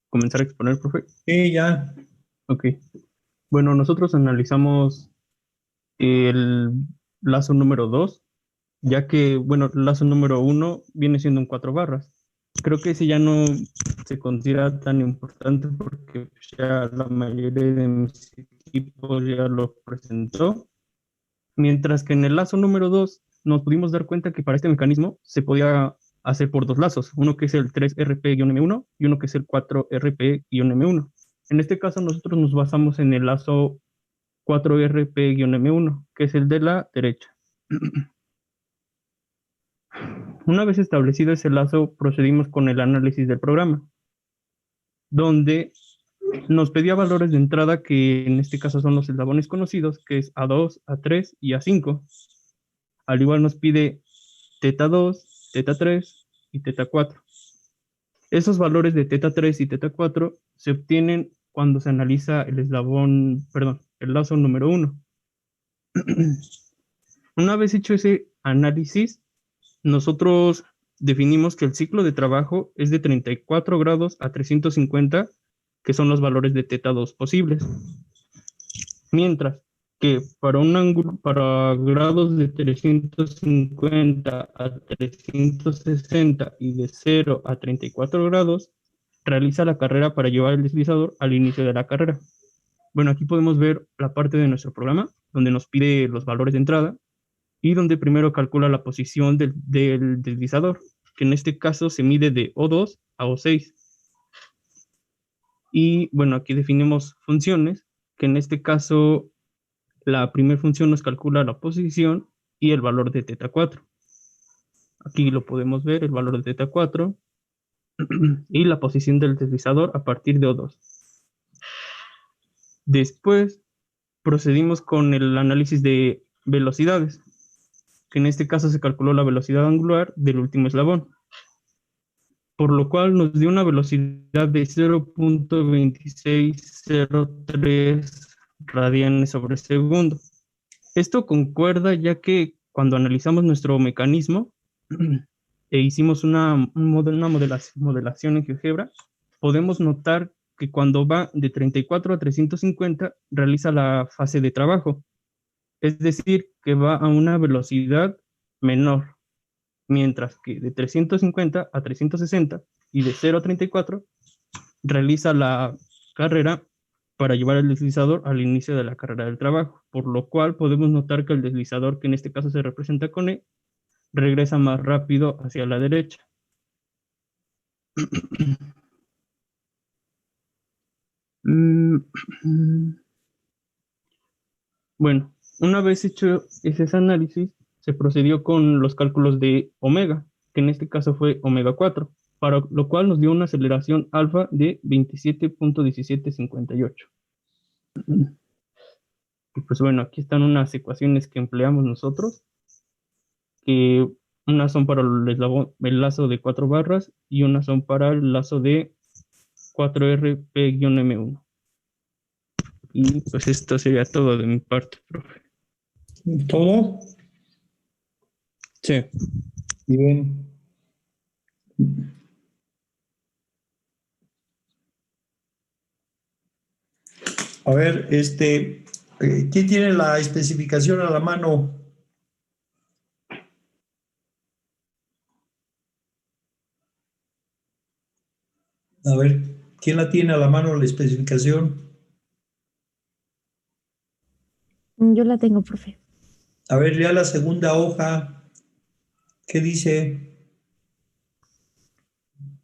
comenzar a exponer, profe. Sí, ya. Ok. Bueno, nosotros analizamos el lazo número 2, ya que, bueno, el lazo número 1 viene siendo en 4 barras. Creo que ese ya no se considera tan importante porque ya la mayoría de mis equipos ya lo presentó. Mientras que en el lazo número 2 nos pudimos dar cuenta que para este mecanismo se podía hacer por 2 lazos, uno que es el 3RP-M1 y uno que es el 4RP-M1. En este caso nosotros nos basamos en el lazo 4RP-M1, que es el de la derecha. Una vez establecido ese lazo, procedimos con el análisis del programa, donde nos pedía valores de entrada que en este caso son los eslabones conocidos, que es A2, A3 y A5. Al igual nos pide teta 2, teta 3 y teta 4. Esos valores de teta 3 y teta 4 se obtienen cuando se analiza el lazo número 1. Una vez hecho ese análisis, nosotros definimos que el ciclo de trabajo es de 34 grados a 350, que son los valores de teta 2 posibles. Mientras que para grados de 350 a 360 y de 0 a 34 grados, realiza la carrera para llevar el deslizador al inicio de la carrera. Bueno, aquí podemos ver la parte de nuestro programa, donde nos pide los valores de entrada y donde primero calcula la posición del deslizador, que en este caso se mide de O2 a O6. Y bueno, aquí definimos funciones, que en este caso la primera función nos calcula la posición y el valor de teta 4. Aquí lo podemos ver, el valor de teta 4 y la posición del deslizador a partir de O2. Después procedimos con el análisis de velocidades, que en este caso se calculó la velocidad angular del último eslabón, por lo cual nos dio una velocidad de 0.2603 radianes sobre segundo. Esto concuerda ya que cuando analizamos nuestro mecanismo e hicimos una modelación en GeoGebra, podemos notar que cuando va de 34 a 350 realiza la fase de trabajo, es decir, que va a una velocidad menor, mientras que de 350 a 360 y de 0 a 34 realiza la carrera para llevar el deslizador al inicio de la carrera del trabajo, por lo cual podemos notar que el deslizador, que en este caso se representa con E, regresa más rápido hacia la derecha. Bueno, una vez hecho ese análisis, se procedió con los cálculos de omega, que en este caso fue omega 4, para lo cual nos dio una aceleración alfa de 27.1758. Y pues bueno, aquí están unas ecuaciones que empleamos nosotros, que unas son para el lazo de 4 barras y unas son para el lazo de 4RP-M1. Y pues esto sería todo de mi parte, profe. ¿Todo? Sí. Bien. A ver, ¿quién tiene la especificación a la mano? A ver, ¿quién la tiene a la mano la especificación? Yo la tengo, profe. A ver, lea la segunda hoja. ¿Qué dice?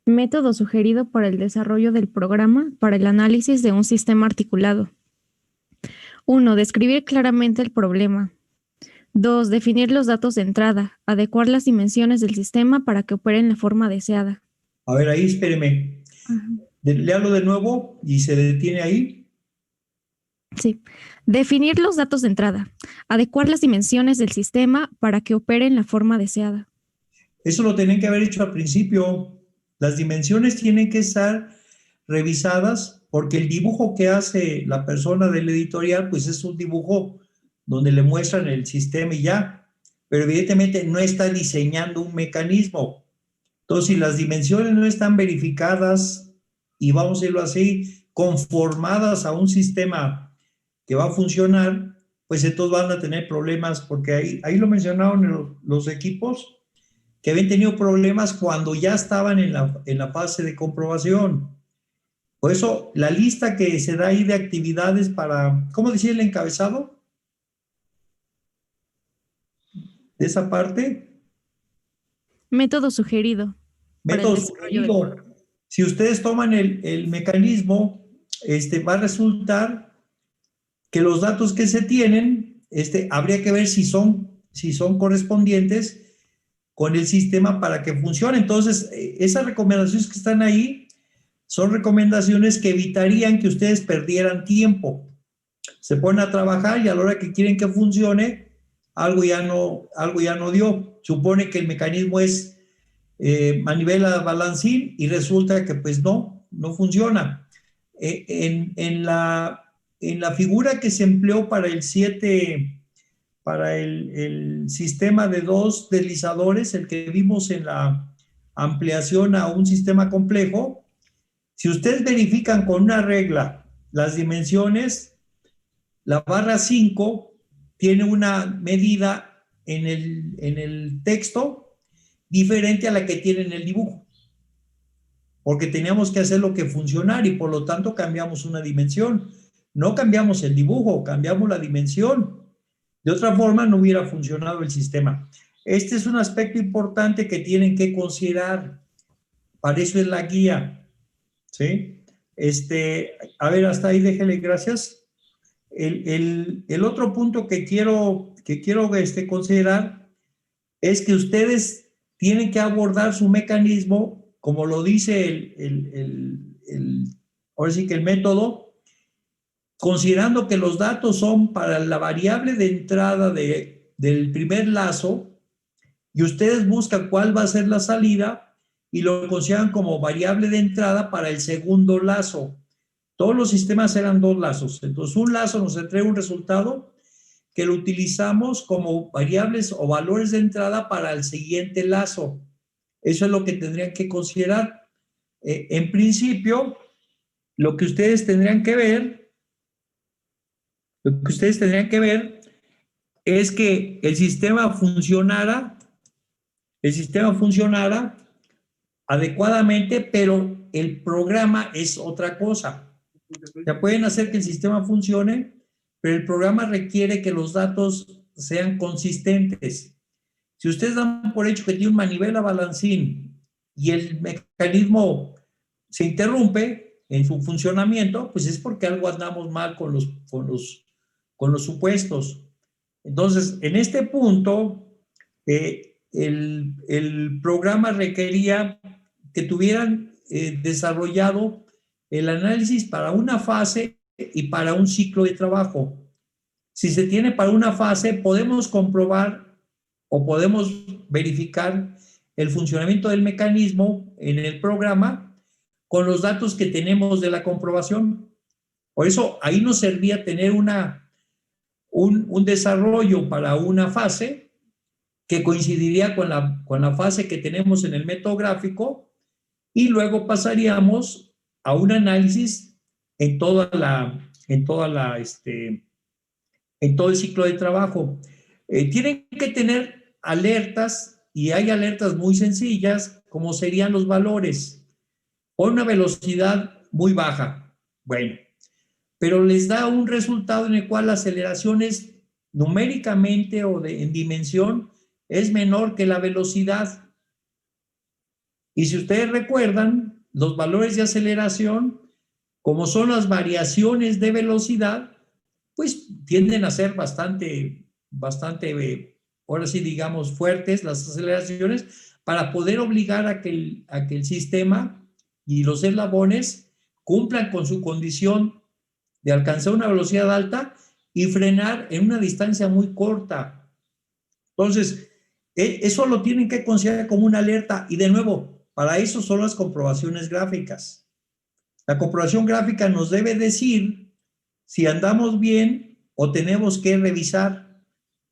Método sugerido para el desarrollo del programa para el análisis de un sistema articulado. 1. Describir claramente el problema. 2. Definir los datos de entrada. Adecuar las dimensiones del sistema para que opere en la forma deseada. A ver, ahí espéreme. Léalo de nuevo y se detiene ahí. Sí. Definir los datos de entrada. Adecuar las dimensiones del sistema para que opere en la forma deseada. Eso lo tenían que haber hecho al principio. Las dimensiones tienen que estar revisadas porque el dibujo que hace la persona del editorial, pues es un dibujo donde le muestran el sistema y ya. Pero evidentemente no está diseñando un mecanismo. Entonces, si las dimensiones no están verificadas y vamos a decirlo así, conformadas a un sistema que va a funcionar, pues entonces van a tener problemas, porque ahí lo mencionaron los equipos que habían tenido problemas cuando ya estaban en la fase de comprobación. Por eso, la lista que se da ahí de actividades para, ¿cómo decía el encabezado? De esa parte. Método sugerido. Método sugerido. Si ustedes toman el mecanismo, va a resultar que los datos que se tienen, habría que ver si son correspondientes con el sistema para que funcione. Entonces, esas recomendaciones que están ahí son recomendaciones que evitarían que ustedes perdieran tiempo. Se ponen a trabajar y a la hora que quieren que funcione, algo ya no dio. Supone que el mecanismo es manivela balancín y resulta que pues no funciona. En la figura que se empleó para el 7, para el sistema de 2 deslizadores, el que vimos en la ampliación a un sistema complejo, si ustedes verifican con una regla las dimensiones, la barra 5 tiene una medida en el texto diferente a la que tiene en el dibujo, porque teníamos que hacer lo que funcionara y por lo tanto cambiamos una dimensión. No cambiamos el dibujo, cambiamos la dimensión. De otra forma, no hubiera funcionado el sistema. Este es un aspecto importante que tienen que considerar. Para eso es la guía. ¿Sí? A ver, hasta ahí déjele, gracias. El otro punto que quiero considerar es que ustedes tienen que abordar su mecanismo, como lo dice ahora sí que el método, considerando que los datos son para la variable de entrada del primer lazo y ustedes buscan cuál va a ser la salida y lo consideran como variable de entrada para el segundo lazo. Todos los sistemas eran 2 lazos. Entonces, un lazo nos entrega un resultado que lo utilizamos como variables o valores de entrada para el siguiente lazo. Eso es lo que tendrían que considerar. En principio, lo que ustedes tendrían que ver es que el sistema funcionara adecuadamente, pero el programa es otra cosa. Ya pueden hacer que el sistema funcione, pero el programa requiere que los datos sean consistentes. Si ustedes dan por hecho que tiene un manivela balancín y el mecanismo se interrumpe, en su funcionamiento, pues es porque algo andamos mal con los supuestos. Entonces, en este punto, el programa requería que tuvieran desarrollado el análisis para una fase y para un ciclo de trabajo. Si se tiene para una fase, podemos comprobar o podemos verificar el funcionamiento del mecanismo en el programa con los datos que tenemos de la comprobación. Por eso, ahí nos servía tener un desarrollo para una fase que coincidiría con la fase que tenemos en el método gráfico, y luego pasaríamos a un análisis en todo el ciclo de trabajo. Tienen que tener alertas, y hay alertas muy sencillas, como serían los valores. Por una velocidad muy baja, bueno, pero les da un resultado en el cual la aceleración es numéricamente o en dimensión es menor que la velocidad. Y si ustedes recuerdan, los valores de aceleración, como son las variaciones de velocidad, pues tienden a ser bastante, ahora sí digamos, fuertes las aceleraciones, para poder obligar a que el sistema y los eslabones cumplan con su condición de alcanzar una velocidad alta y frenar en una distancia muy corta. Entonces, eso lo tienen que considerar como una alerta, y de nuevo, para eso son las comprobaciones gráficas. La comprobación gráfica nos debe decir si andamos bien o tenemos que revisar,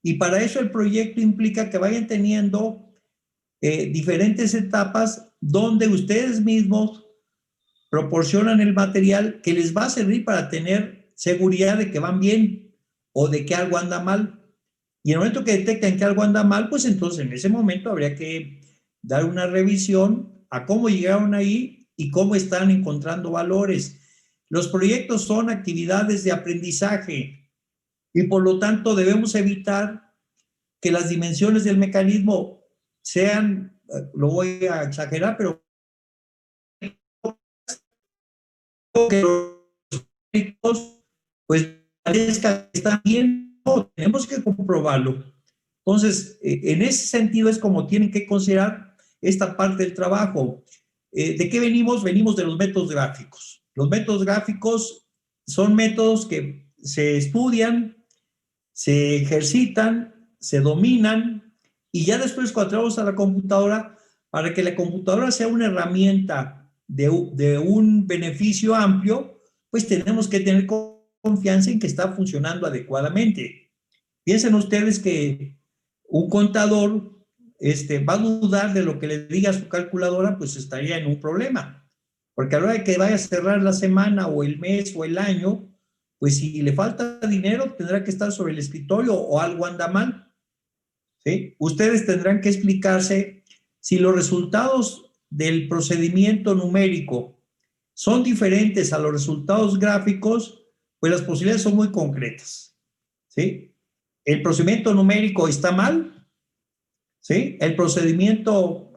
y para eso el proyecto implica que vayan teniendo diferentes etapas donde ustedes mismos proporcionan el material que les va a servir para tener seguridad de que van bien o de que algo anda mal. Y en el momento que detecten que algo anda mal, pues entonces en ese momento habría que dar una revisión a cómo llegaron ahí y cómo están encontrando valores. Los proyectos son actividades de aprendizaje, y por lo tanto debemos evitar que las dimensiones del mecanismo sean, lo voy a exagerar, pero que los proyectos pues parezca que están bien. No, tenemos que comprobarlo. Entonces, en ese sentido es como tienen que considerar esta parte del trabajo. ¿De qué venimos? Venimos de los métodos gráficos. Los métodos gráficos son métodos que se estudian, se ejercitan, se dominan, y ya después cuando entramos a la computadora, para que la computadora sea una herramienta de un beneficio amplio, pues tenemos que tener confianza en que está funcionando adecuadamente. Piensen ustedes que un contador va a dudar de lo que le diga su calculadora, pues estaría en un problema, porque a la hora de que vaya a cerrar la semana o el mes o el año, pues si le falta dinero tendrá que estar sobre el escritorio o algo anda mal, ¿sí? Ustedes tendrán que explicarse si los resultados del procedimiento numérico son diferentes a los resultados gráficos, pues las posibilidades son muy concretas, ¿sí? El procedimiento numérico está mal, ¿sí? El procedimiento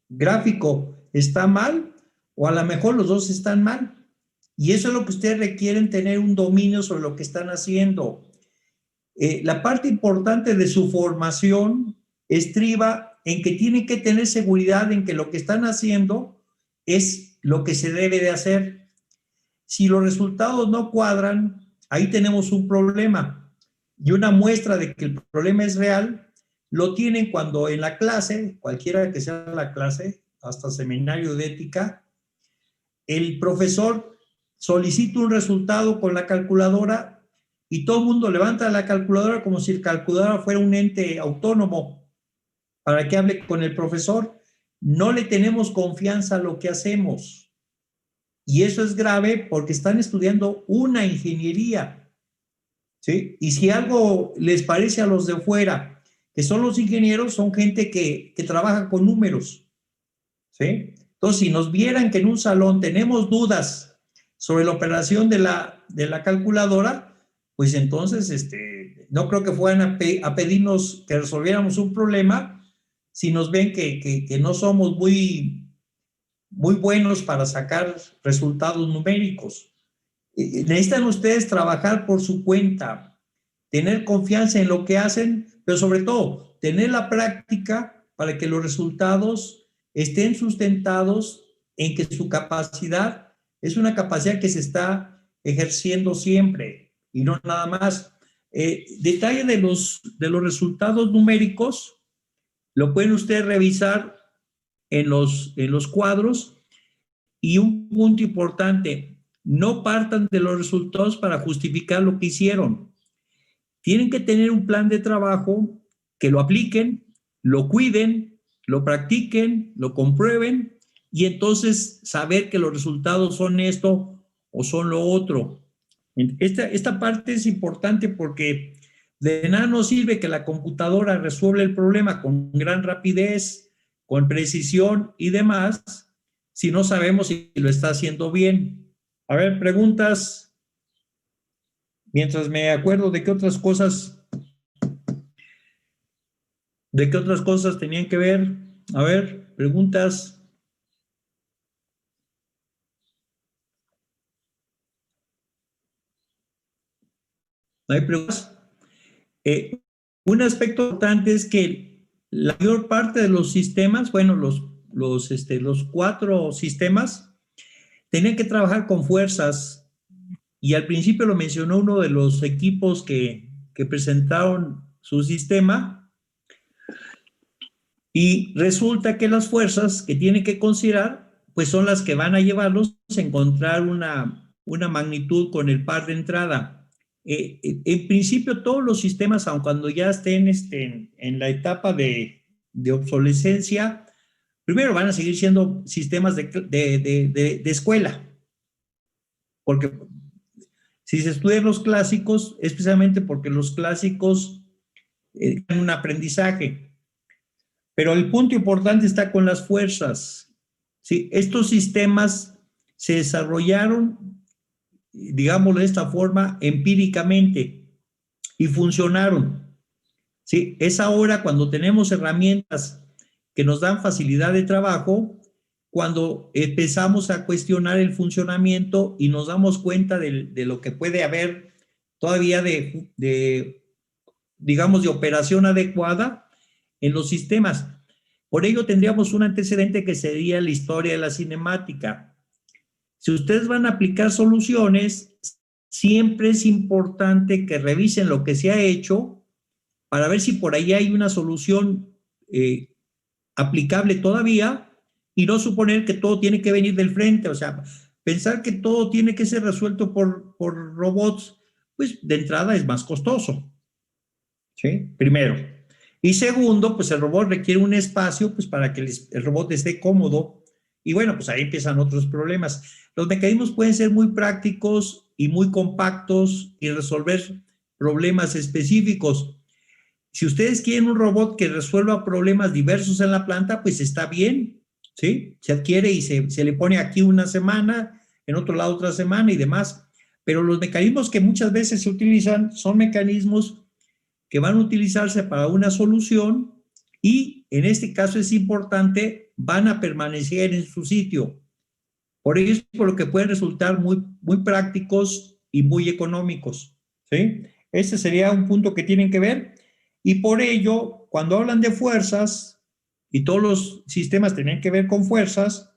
gráfico está mal, o a lo mejor los dos están mal. Y eso es lo que ustedes requieren, tener un dominio sobre lo que están haciendo. La parte importante de su formación estriba en que tienen que tener seguridad en que lo que están haciendo es lo que se debe de hacer. Si los resultados no cuadran, ahí tenemos un problema. Y una muestra de que el problema es real lo tienen cuando en la clase, cualquiera que sea la clase, hasta seminario de ética, el profesor solicita un resultado con la calculadora y todo el mundo levanta la calculadora como si el calculadora fuera un ente autónomo para que hable con el profesor. No le tenemos confianza a lo que hacemos. Y eso es grave porque están estudiando una ingeniería, ¿sí? Y si algo les parece a los de fuera, que son los ingenieros, son gente que trabaja con números, ¿sí? Entonces, si nos vieran que en un salón tenemos dudas sobre la operación de la calculadora, pues entonces no creo que fueran a pedirnos que resolviéramos un problema si nos ven que no somos muy muy buenos para sacar resultados numéricos. Necesitan ustedes trabajar por su cuenta, tener confianza en lo que hacen, pero sobre todo, tener la práctica para que los resultados estén sustentados en que su capacidad es una capacidad que se está ejerciendo siempre y no nada más. Detalle de los resultados numéricos, lo pueden ustedes revisar en los cuadros. Y un punto importante, no partan de los resultados para justificar lo que hicieron. Tienen que tener un plan de trabajo que lo apliquen, lo cuiden, lo practiquen, lo comprueben y entonces saber que los resultados son esto o son lo otro. Esta parte es importante porque de nada nos sirve que la computadora resuelva el problema con gran rapidez, con precisión y demás, si no sabemos si lo está haciendo bien. A ver, preguntas. Mientras me acuerdo de qué otras cosas tenían que ver. A ver, preguntas. ¿No hay preguntas? Un aspecto importante es que la mayor parte de los sistemas, bueno, los 4 sistemas, tenían que trabajar con fuerzas. Y al principio lo mencionó uno de los equipos que presentaron su sistema. Y resulta que las fuerzas que tienen que considerar, pues son las que van a llevarlos a encontrar una magnitud con el par de entrada. En principio, todos los sistemas, aun cuando ya estén en la etapa de obsolescencia, primero van a seguir siendo sistemas de escuela. Porque si se estudian los clásicos, es precisamente porque los clásicos tienen un aprendizaje. Pero el punto importante está con las fuerzas. ¿Sí? Estos sistemas se desarrollaron, digámoslo de esta forma, empíricamente y funcionaron. ¿Sí? Es ahora cuando tenemos herramientas que nos dan facilidad de trabajo, cuando empezamos a cuestionar el funcionamiento y nos damos cuenta de lo que puede haber todavía digamos, de operación adecuada en los sistemas. Por ello tendríamos un antecedente que sería la historia de la cinemática. Si ustedes van a aplicar soluciones, siempre es importante que revisen lo que se ha hecho para ver si por ahí hay una solución aplicable todavía y no suponer que todo tiene que venir del frente. O sea, pensar que todo tiene que ser resuelto por robots, pues de entrada es más costoso. ¿Sí? Primero. Y segundo, pues el robot requiere un espacio pues para que el robot esté cómodo. Y bueno, pues ahí empiezan otros problemas. Los mecanismos pueden ser muy prácticos y muy compactos y resolver problemas específicos. Si ustedes quieren un robot que resuelva problemas diversos en la planta, pues está bien, ¿sí? Se adquiere y se le pone aquí una semana, en otro lado otra semana y demás. Pero los mecanismos que muchas veces se utilizan son mecanismos que van a utilizarse para una solución y en este caso es importante, van a permanecer en su sitio. Por ello es por lo que pueden resultar muy, muy prácticos y muy económicos, ¿sí? Este sería un punto que tienen que ver y por ello, cuando hablan de fuerzas y todos los sistemas tienen que ver con fuerzas,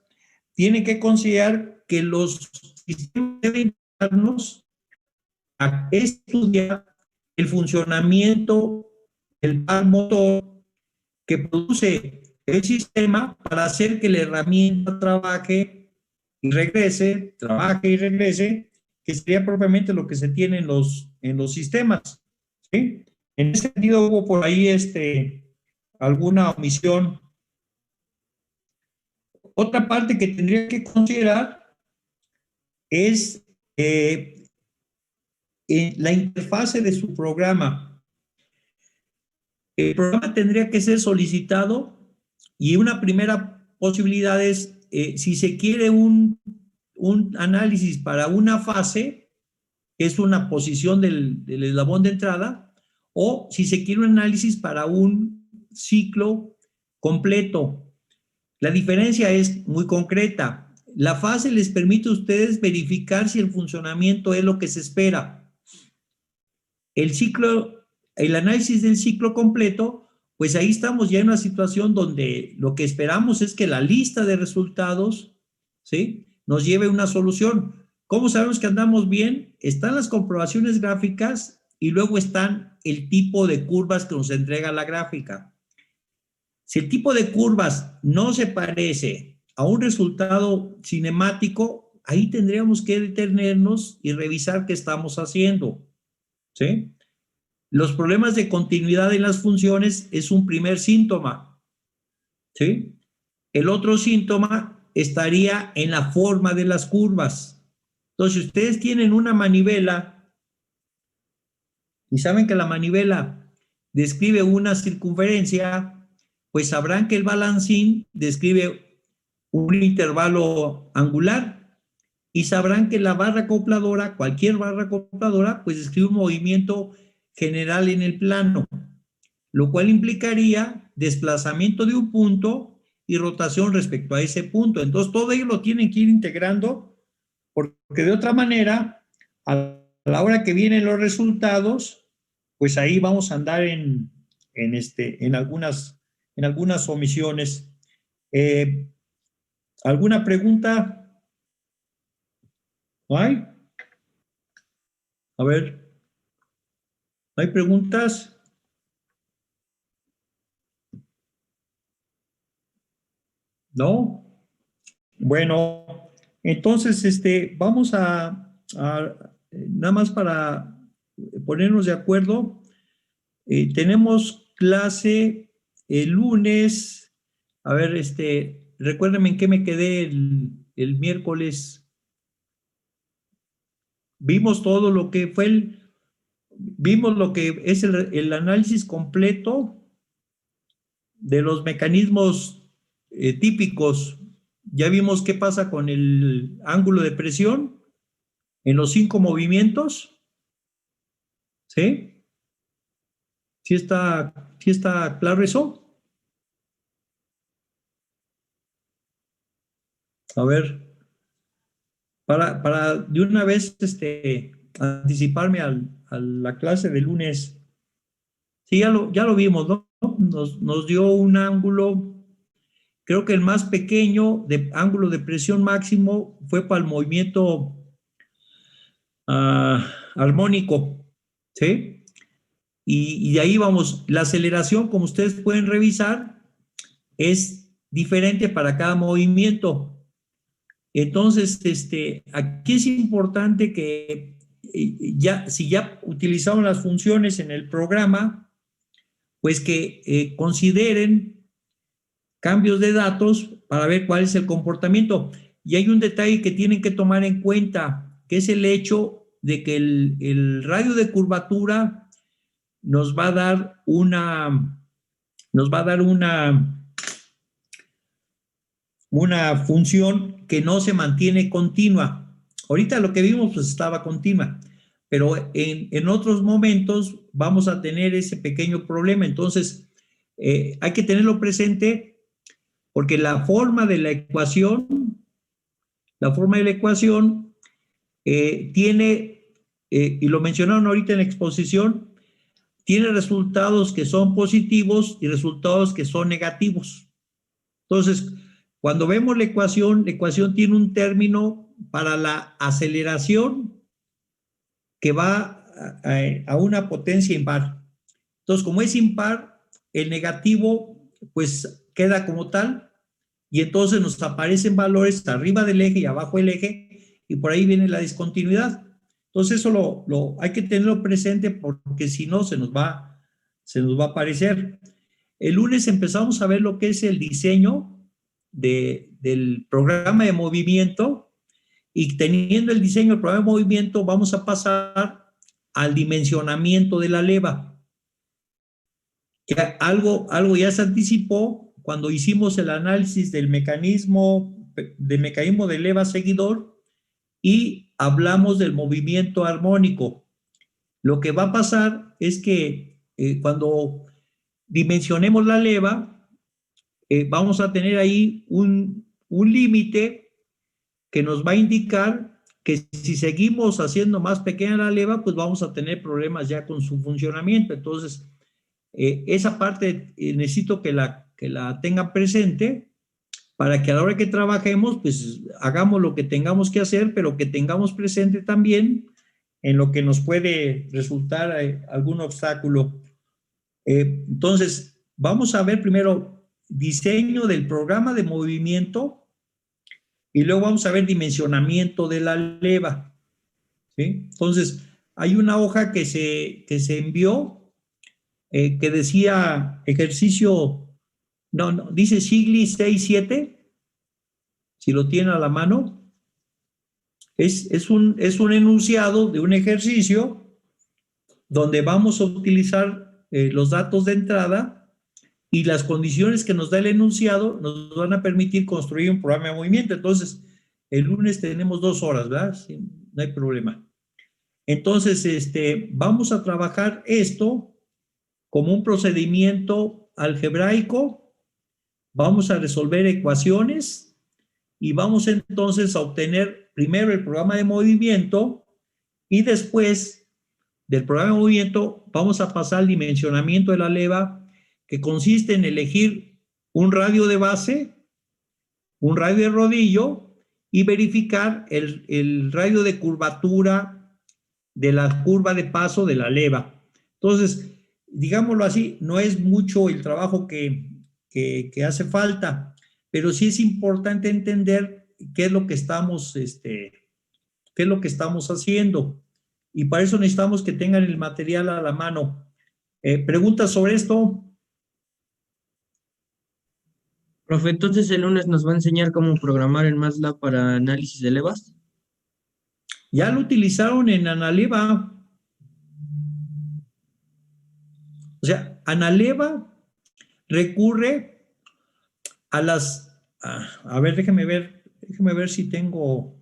tienen que considerar que los sistemas deben darnos a estudiar el funcionamiento del par motor que produce el sistema para hacer que la herramienta trabaje y regrese, trabaje y regrese, que sería propiamente lo que se tiene en los sistemas, ¿sí? En ese sentido hubo por ahí alguna omisión. Otra parte que tendría que considerar es la interfase de su programa. El programa tendría que ser solicitado y una primera posibilidad es, si se quiere un análisis para una fase, que es una posición del eslabón de entrada, o si se quiere un análisis para un ciclo completo. La diferencia es muy concreta. La fase les permite a ustedes verificar si el funcionamiento es lo que se espera. El análisis del ciclo completo, pues ahí estamos ya en una situación donde lo que esperamos es que la lista de resultados, ¿sí?, nos lleve a una solución. ¿Cómo sabemos que andamos bien? Están las comprobaciones gráficas y luego están el tipo de curvas que nos entrega la gráfica. Si el tipo de curvas no se parece a un resultado cinemático, ahí tendríamos que detenernos y revisar qué estamos haciendo, ¿sí? Los problemas de continuidad en las funciones es un primer síntoma, ¿sí? El otro síntoma estaría en la forma de las curvas. Entonces, si ustedes tienen una manivela y saben que la manivela describe una circunferencia, pues sabrán que el balancín describe un intervalo angular y sabrán que la barra acopladora, cualquier barra acopladora, pues describe un movimiento general en el plano, lo cual implicaría desplazamiento de un punto y rotación respecto a ese punto. Entonces, todo ello lo tienen que ir integrando, porque de otra manera, a la hora que vienen los resultados, pues ahí vamos a andar en algunas omisiones. ¿Alguna pregunta? ¿No hay? A ver. ¿No hay preguntas? ¿No? Bueno, entonces vamos a nada más para ponernos de acuerdo. Tenemos clase el lunes. A ver, recuérdenme en qué me quedé el miércoles. Vimos todo lo que fue vimos lo que es el análisis completo de los mecanismos típicos. Ya vimos qué pasa con el ángulo de presión en los 5 movimientos. ¿Sí? ¿Sí está claro eso? A ver, para de una vez anticiparme a la clase de lunes. Sí, ya lo vimos, ¿no? Nos dio un ángulo, creo que el más pequeño de ángulo de presión máximo fue para el movimiento armónico, ¿sí? Y de ahí vamos, la aceleración, como ustedes pueden revisar, es diferente para cada movimiento. Entonces, aquí es importante que si ya utilizaron las funciones en el programa, pues que consideren cambios de datos para ver cuál es el comportamiento. Y hay un detalle que tienen que tomar en cuenta, que es el hecho de que el radio de curvatura nos va a dar una función que no se mantiene continua. Ahorita lo que vimos pues estaba continua, pero en otros momentos vamos a tener ese pequeño problema. Entonces, hay que tenerlo presente porque la forma de la ecuación tiene, y lo mencionaron ahorita en la exposición, tiene resultados que son positivos y resultados que son negativos. Entonces, cuando vemos la ecuación tiene un término para la aceleración que va a una potencia impar. Entonces, como es impar, el negativo pues queda como tal y entonces nos aparecen valores arriba del eje y abajo del eje y por ahí viene la discontinuidad. Entonces, eso hay que tenerlo presente porque si no se nos va a aparecer. El lunes empezamos a ver lo que es el diseño del programa de movimiento y teniendo el diseño del programa de movimiento vamos a pasar al dimensionamiento de la leva. Que algo ya se anticipó cuando hicimos el análisis del mecanismo de leva seguidor y hablamos del movimiento armónico. Lo que va a pasar es que cuando dimensionemos la leva, vamos a tener ahí un límite que nos va a indicar que si seguimos haciendo más pequeña la leva, pues vamos a tener problemas ya con su funcionamiento. Entonces, esa parte necesito que la tengan presente para que a la hora que trabajemos, pues hagamos lo que tengamos que hacer, pero que tengamos presente también en lo que nos puede resultar algún obstáculo. Entonces, vamos a ver primero diseño del programa de movimiento y luego vamos a ver dimensionamiento de la leva, ¿sí? Entonces, hay una hoja que se envió que decía ejercicio, no, dice Sigli 6-7, si lo tiene a la mano, es un enunciado de un ejercicio donde vamos a utilizar los datos de entrada y las condiciones que nos da el enunciado nos van a permitir construir un programa de movimiento. Entonces, el lunes tenemos 2 horas, ¿verdad? Sí, no hay problema. Entonces, vamos a trabajar esto como un procedimiento algebraico, vamos a resolver ecuaciones y vamos entonces a obtener primero el programa de movimiento y después del programa de movimiento vamos a pasar al dimensionamiento de la leva, que consiste en elegir un radio de base, un radio de rodillo y verificar el radio de curvatura de la curva de paso de la leva. Entonces, digámoslo así, no es mucho el trabajo que hace falta, pero sí es importante entender qué es lo que estamos, haciendo. Y para eso necesitamos que tengan el material a la mano. ¿Preguntas sobre esto? Profe, entonces el lunes nos va a enseñar cómo programar en MATLAB para análisis de levas. Ya lo utilizaron en Analeva. O sea, Analeva recurre a las... a ver, déjeme ver si tengo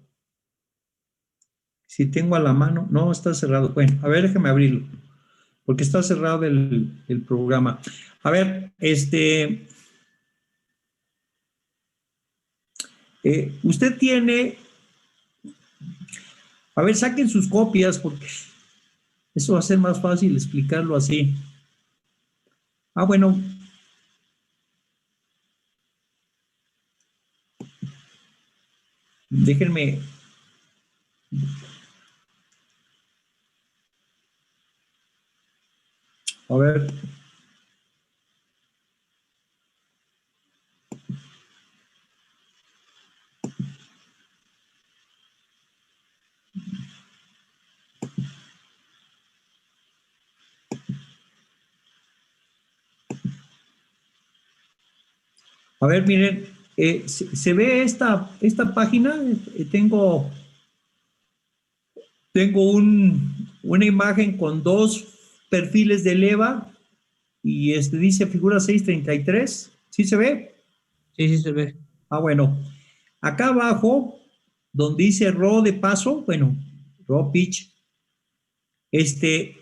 a la mano. No, está cerrado. Bueno, a ver, déjeme abrirlo, porque está cerrado el programa. A ver, usted tiene... A ver, saquen sus copias, porque eso va a ser más fácil explicarlo así. Bueno. Déjenme. A ver. A ver, miren, se ve esta página. Tengo una imagen con 2 perfiles de leva y dice figura 633. ¿Sí se ve? Sí se ve. Bueno. Acá abajo, donde dice raw de paso, bueno, raw pitch, se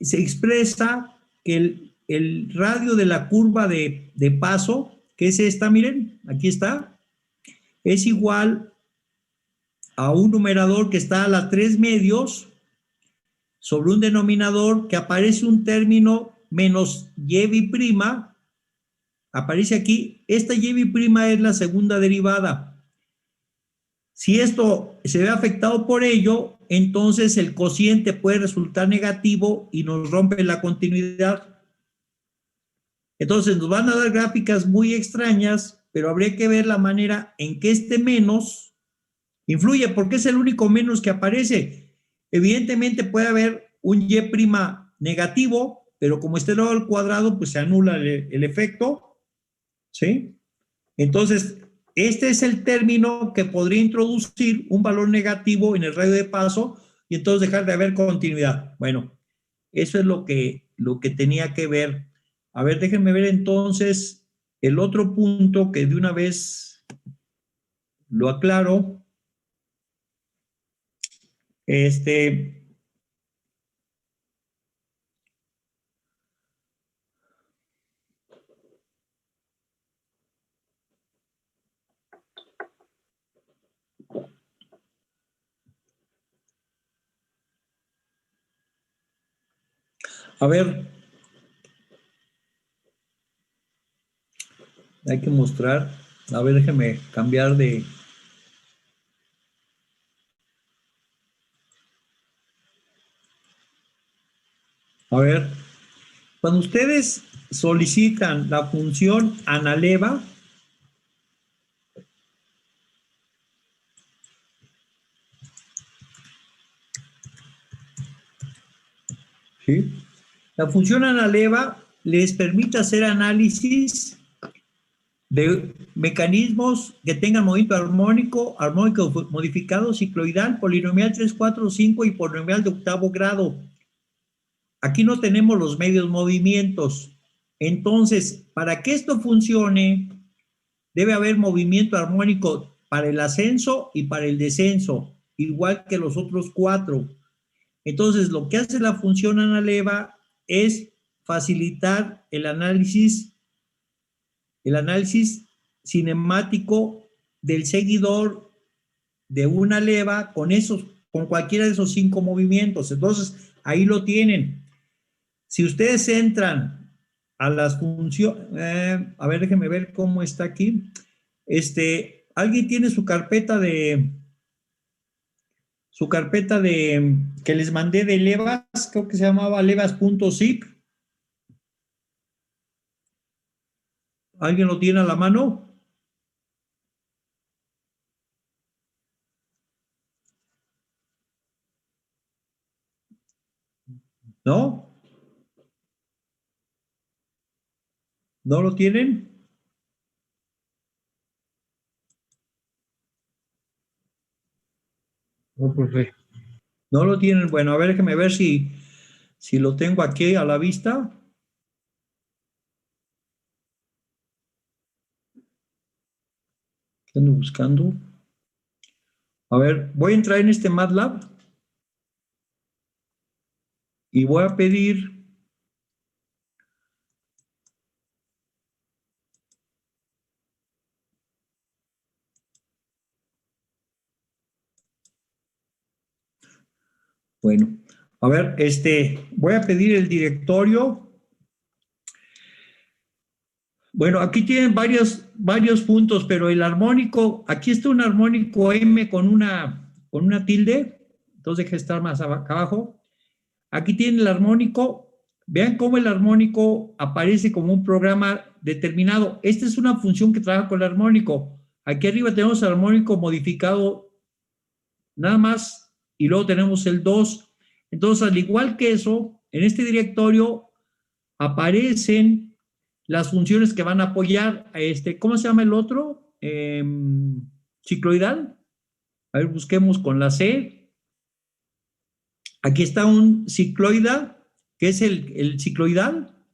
expresa que el radio de la curva de paso, que es esta, miren, aquí está, es igual a un numerador que está a las 3 medios sobre un denominador que aparece un término menos y', aparece aquí, esta y' es la segunda derivada. Si esto se ve afectado por ello, entonces el cociente puede resultar negativo y nos rompe la continuidad. Entonces nos van a dar gráficas muy extrañas, pero habría que ver la manera en que este menos influye, porque es el único menos que aparece. Evidentemente puede haber un y' negativo, pero como está elevado al cuadrado, pues se anula el efecto, ¿sí? Entonces, este es el término que podría introducir un valor negativo en el radio de paso y entonces dejar de haber continuidad. Bueno, eso es lo que tenía que ver. A ver, déjenme ver entonces el otro punto que de una vez lo aclaro. A ver, hay que mostrar. A ver, déjeme cambiar de... A ver, cuando ustedes solicitan la función analeva, ¿sí? La función analeva les permite hacer análisis de mecanismos que tengan movimiento armónico, armónico modificado, cicloidal, polinomial 3, 4, 5 y polinomial de octavo grado. Aquí no tenemos los medios movimientos. Entonces, para que esto funcione, debe haber movimiento armónico para el ascenso y para el descenso, igual que los otros 4. Entonces, lo que hace la función analeva es facilitar el análisis cinemático del seguidor de una leva con cualquiera de esos 5 movimientos. Entonces, ahí lo tienen. Si ustedes entran a las funciones, a ver, déjenme ver cómo está aquí. ¿Alguien tiene su carpeta de que les mandé de levas? Creo que se llamaba levas.zip. ¿Alguien lo tiene a la mano? ¿No? ¿No lo tienen? No, profe. ¿No lo tienen? Bueno, a ver, déjeme ver si lo tengo aquí a la vista. ¿Qué ando buscando? A ver, voy a entrar en este MATLAB y voy a pedir bueno, a ver, voy a pedir el directorio. Bueno, aquí tienen varios puntos, pero el armónico, aquí está un armónico M con una tilde, entonces deje estar más acá abajo. Aquí tienen el armónico, vean cómo el armónico aparece como un programa determinado. Esta es una función que trabaja con el armónico. Aquí arriba tenemos el armónico modificado nada más, y luego tenemos el 2. Entonces, al igual que eso, en este directorio aparecen las funciones que van a apoyar a ¿cómo se llama el otro? Cicloidal. A ver, busquemos con la C. Aquí está un cicloidal, que es el cicloidal.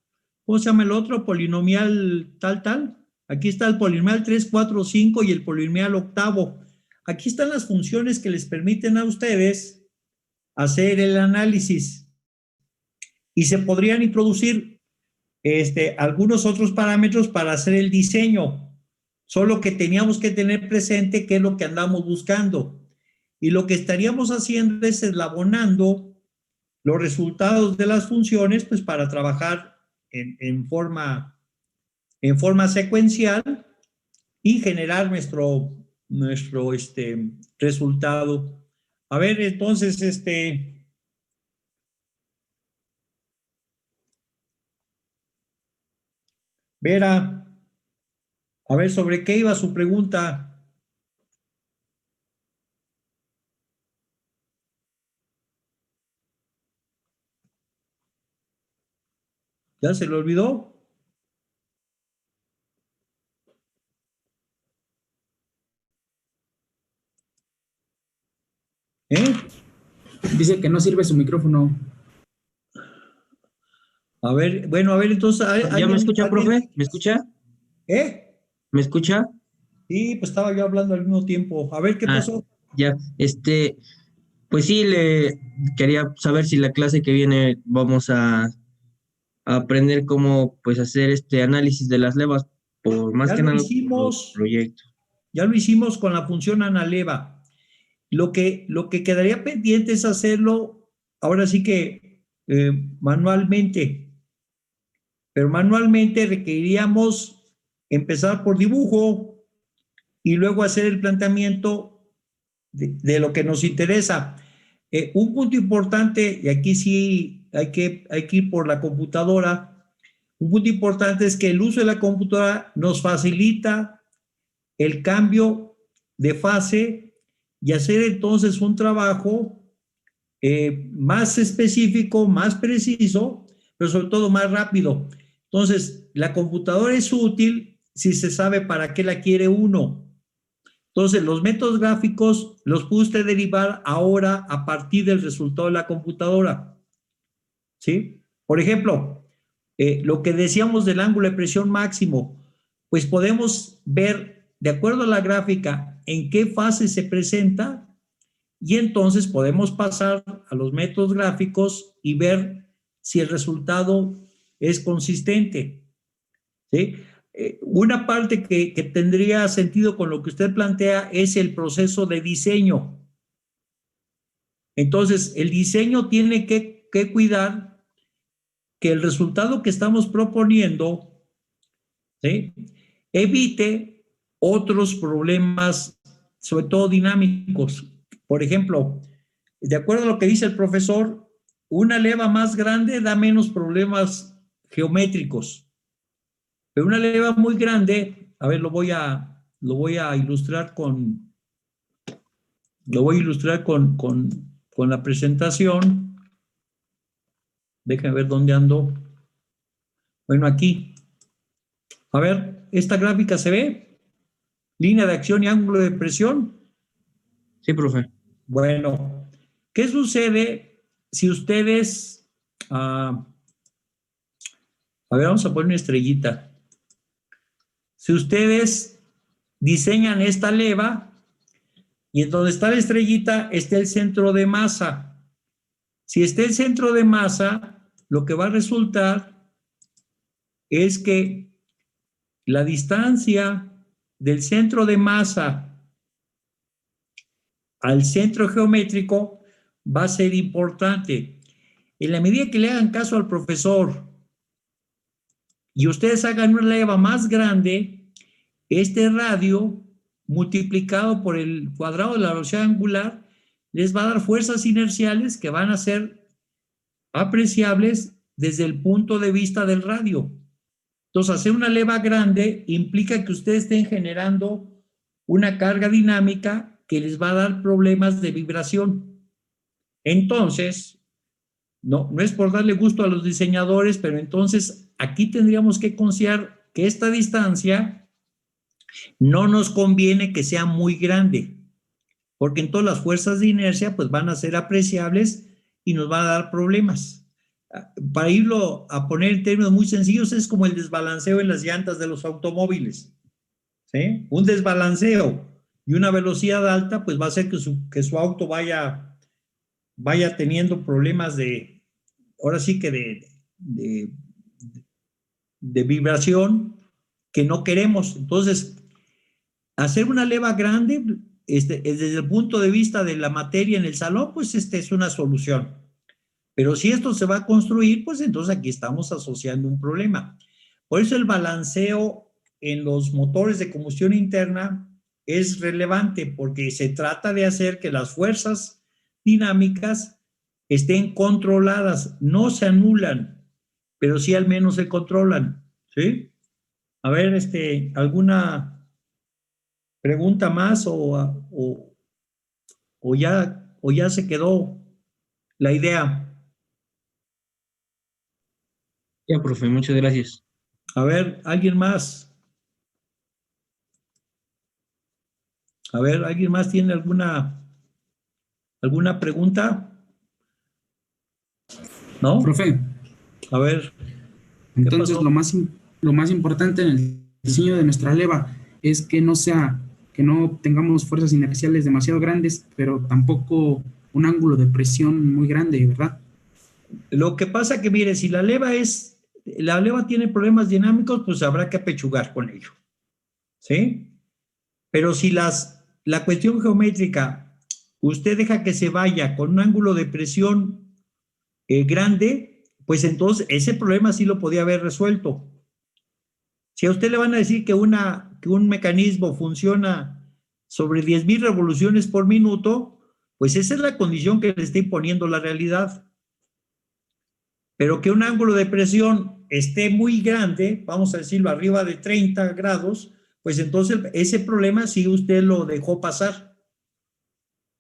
¿Cómo se llama el otro? Polinomial tal. Aquí está el polinomial 3, 4, 5 y el polinomial octavo. Aquí están las funciones que les permiten a ustedes hacer el análisis. Y se podrían introducir algunos otros parámetros para hacer el diseño, solo que teníamos que tener presente qué es lo que andamos buscando. Y lo que estaríamos haciendo es eslabonando los resultados de las funciones, pues para trabajar en forma secuencial y generar nuestro resultado. A ver, entonces, Vera, a ver, ¿sobre qué iba su pregunta? ¿Ya se le olvidó? Dice que no sirve su micrófono. A ver, bueno, a ver, entonces... ¿Ya me escucha, profe? ¿Me escucha? ¿Me escucha? Sí, pues estaba yo hablando al mismo tiempo. A ver, ¿qué pasó? Ya, pues sí, le quería saber si la clase que viene vamos a aprender cómo, pues, hacer este análisis de las levas, por más que nada por proyecto. Ya lo hicimos con la función analeva. Lo que quedaría pendiente es hacerlo, ahora sí que manualmente, pero manualmente requeriríamos empezar por dibujo y luego hacer el planteamiento de lo que nos interesa. Un punto importante, y aquí sí hay que ir por la computadora, un punto importante es que el uso de la computadora nos facilita el cambio de fase y hacer entonces un trabajo más específico, más preciso, pero sobre todo más rápido. Entonces, la computadora es útil si se sabe para qué la quiere uno. Entonces, los métodos gráficos los puede usted derivar ahora a partir del resultado de la computadora. ¿Sí? Por ejemplo, lo que decíamos del ángulo de presión máximo, pues podemos ver, de acuerdo a la gráfica, en qué fase se presenta y entonces podemos pasar a los métodos gráficos y ver si el resultado es consistente. ¿Sí? Una parte que tendría sentido con lo que usted plantea es el proceso de diseño. Entonces, el diseño tiene que cuidar que el resultado que estamos proponiendo, ¿sí?, evite otros problemas, sobre todo dinámicos. Por ejemplo, de acuerdo a lo que dice el profesor, una leva más grande da menos problemas geométricos. Pero una leva muy grande, a ver, lo voy a ilustrar con la presentación. Déjenme ver dónde ando. Bueno, aquí. A ver, esta gráfica se ve. Línea de acción y ángulo de presión. Sí, profe. Bueno, ¿qué sucede si ustedes... a ver, vamos a poner una estrellita. Si ustedes diseñan esta leva y en donde está la estrellita está el centro de masa. Si está el centro de masa, lo que va a resultar es que la distancia del centro de masa al centro geométrico va a ser importante. En la medida que le hagan caso al profesor y ustedes hagan una leva más grande, este radio multiplicado por el cuadrado de la velocidad angular les va a dar fuerzas inerciales que van a ser apreciables desde el punto de vista del radio. Entonces, hacer una leva grande implica que ustedes estén generando una carga dinámica que les va a dar problemas de vibración. Entonces, no es por darle gusto a los diseñadores, pero entonces aquí tendríamos que considerar que esta distancia no nos conviene que sea muy grande, porque entonces las fuerzas de inercia pues van a ser apreciables y nos van a dar problemas. Para irlo a poner en términos muy sencillos, es como el desbalanceo en las llantas de los automóviles, ¿sí? Un desbalanceo y una velocidad alta pues va a hacer que su auto vaya teniendo problemas ahora sí que de vibración que no queremos. Entonces, hacer una leva grande desde el punto de vista de la materia en el salón, pues es una solución. Pero si esto se va a construir, pues entonces aquí estamos asociando un problema. Por eso el balanceo en los motores de combustión interna es relevante, porque se trata de hacer que las fuerzas dinámicas estén controladas, no se anulan, pero sí al menos se controlan, ¿sí? A ver, ¿alguna pregunta más o ya se quedó la idea? Ya, profe, muchas gracias. A ver, ¿alguien más? A ver, ¿alguien más tiene alguna pregunta? ¿No? Profe. A ver. Entonces, lo más importante en el diseño de nuestra leva es que no tengamos fuerzas inerciales demasiado grandes, pero tampoco un ángulo de presión muy grande, ¿verdad? Lo que pasa que, mire, si la leva tiene problemas dinámicos, pues habrá que apechugar con ello, ¿sí? Pero si la cuestión geométrica, usted deja que se vaya con un ángulo de presión grande, pues entonces ese problema sí lo podía haber resuelto. Si a usted le van a decir que un mecanismo funciona sobre 10,000 revoluciones por minuto, pues esa es la condición que le está imponiendo la realidad. Pero que un ángulo de presión esté muy grande, vamos a decirlo arriba de 30 grados, pues entonces ese problema sí usted lo dejó pasar.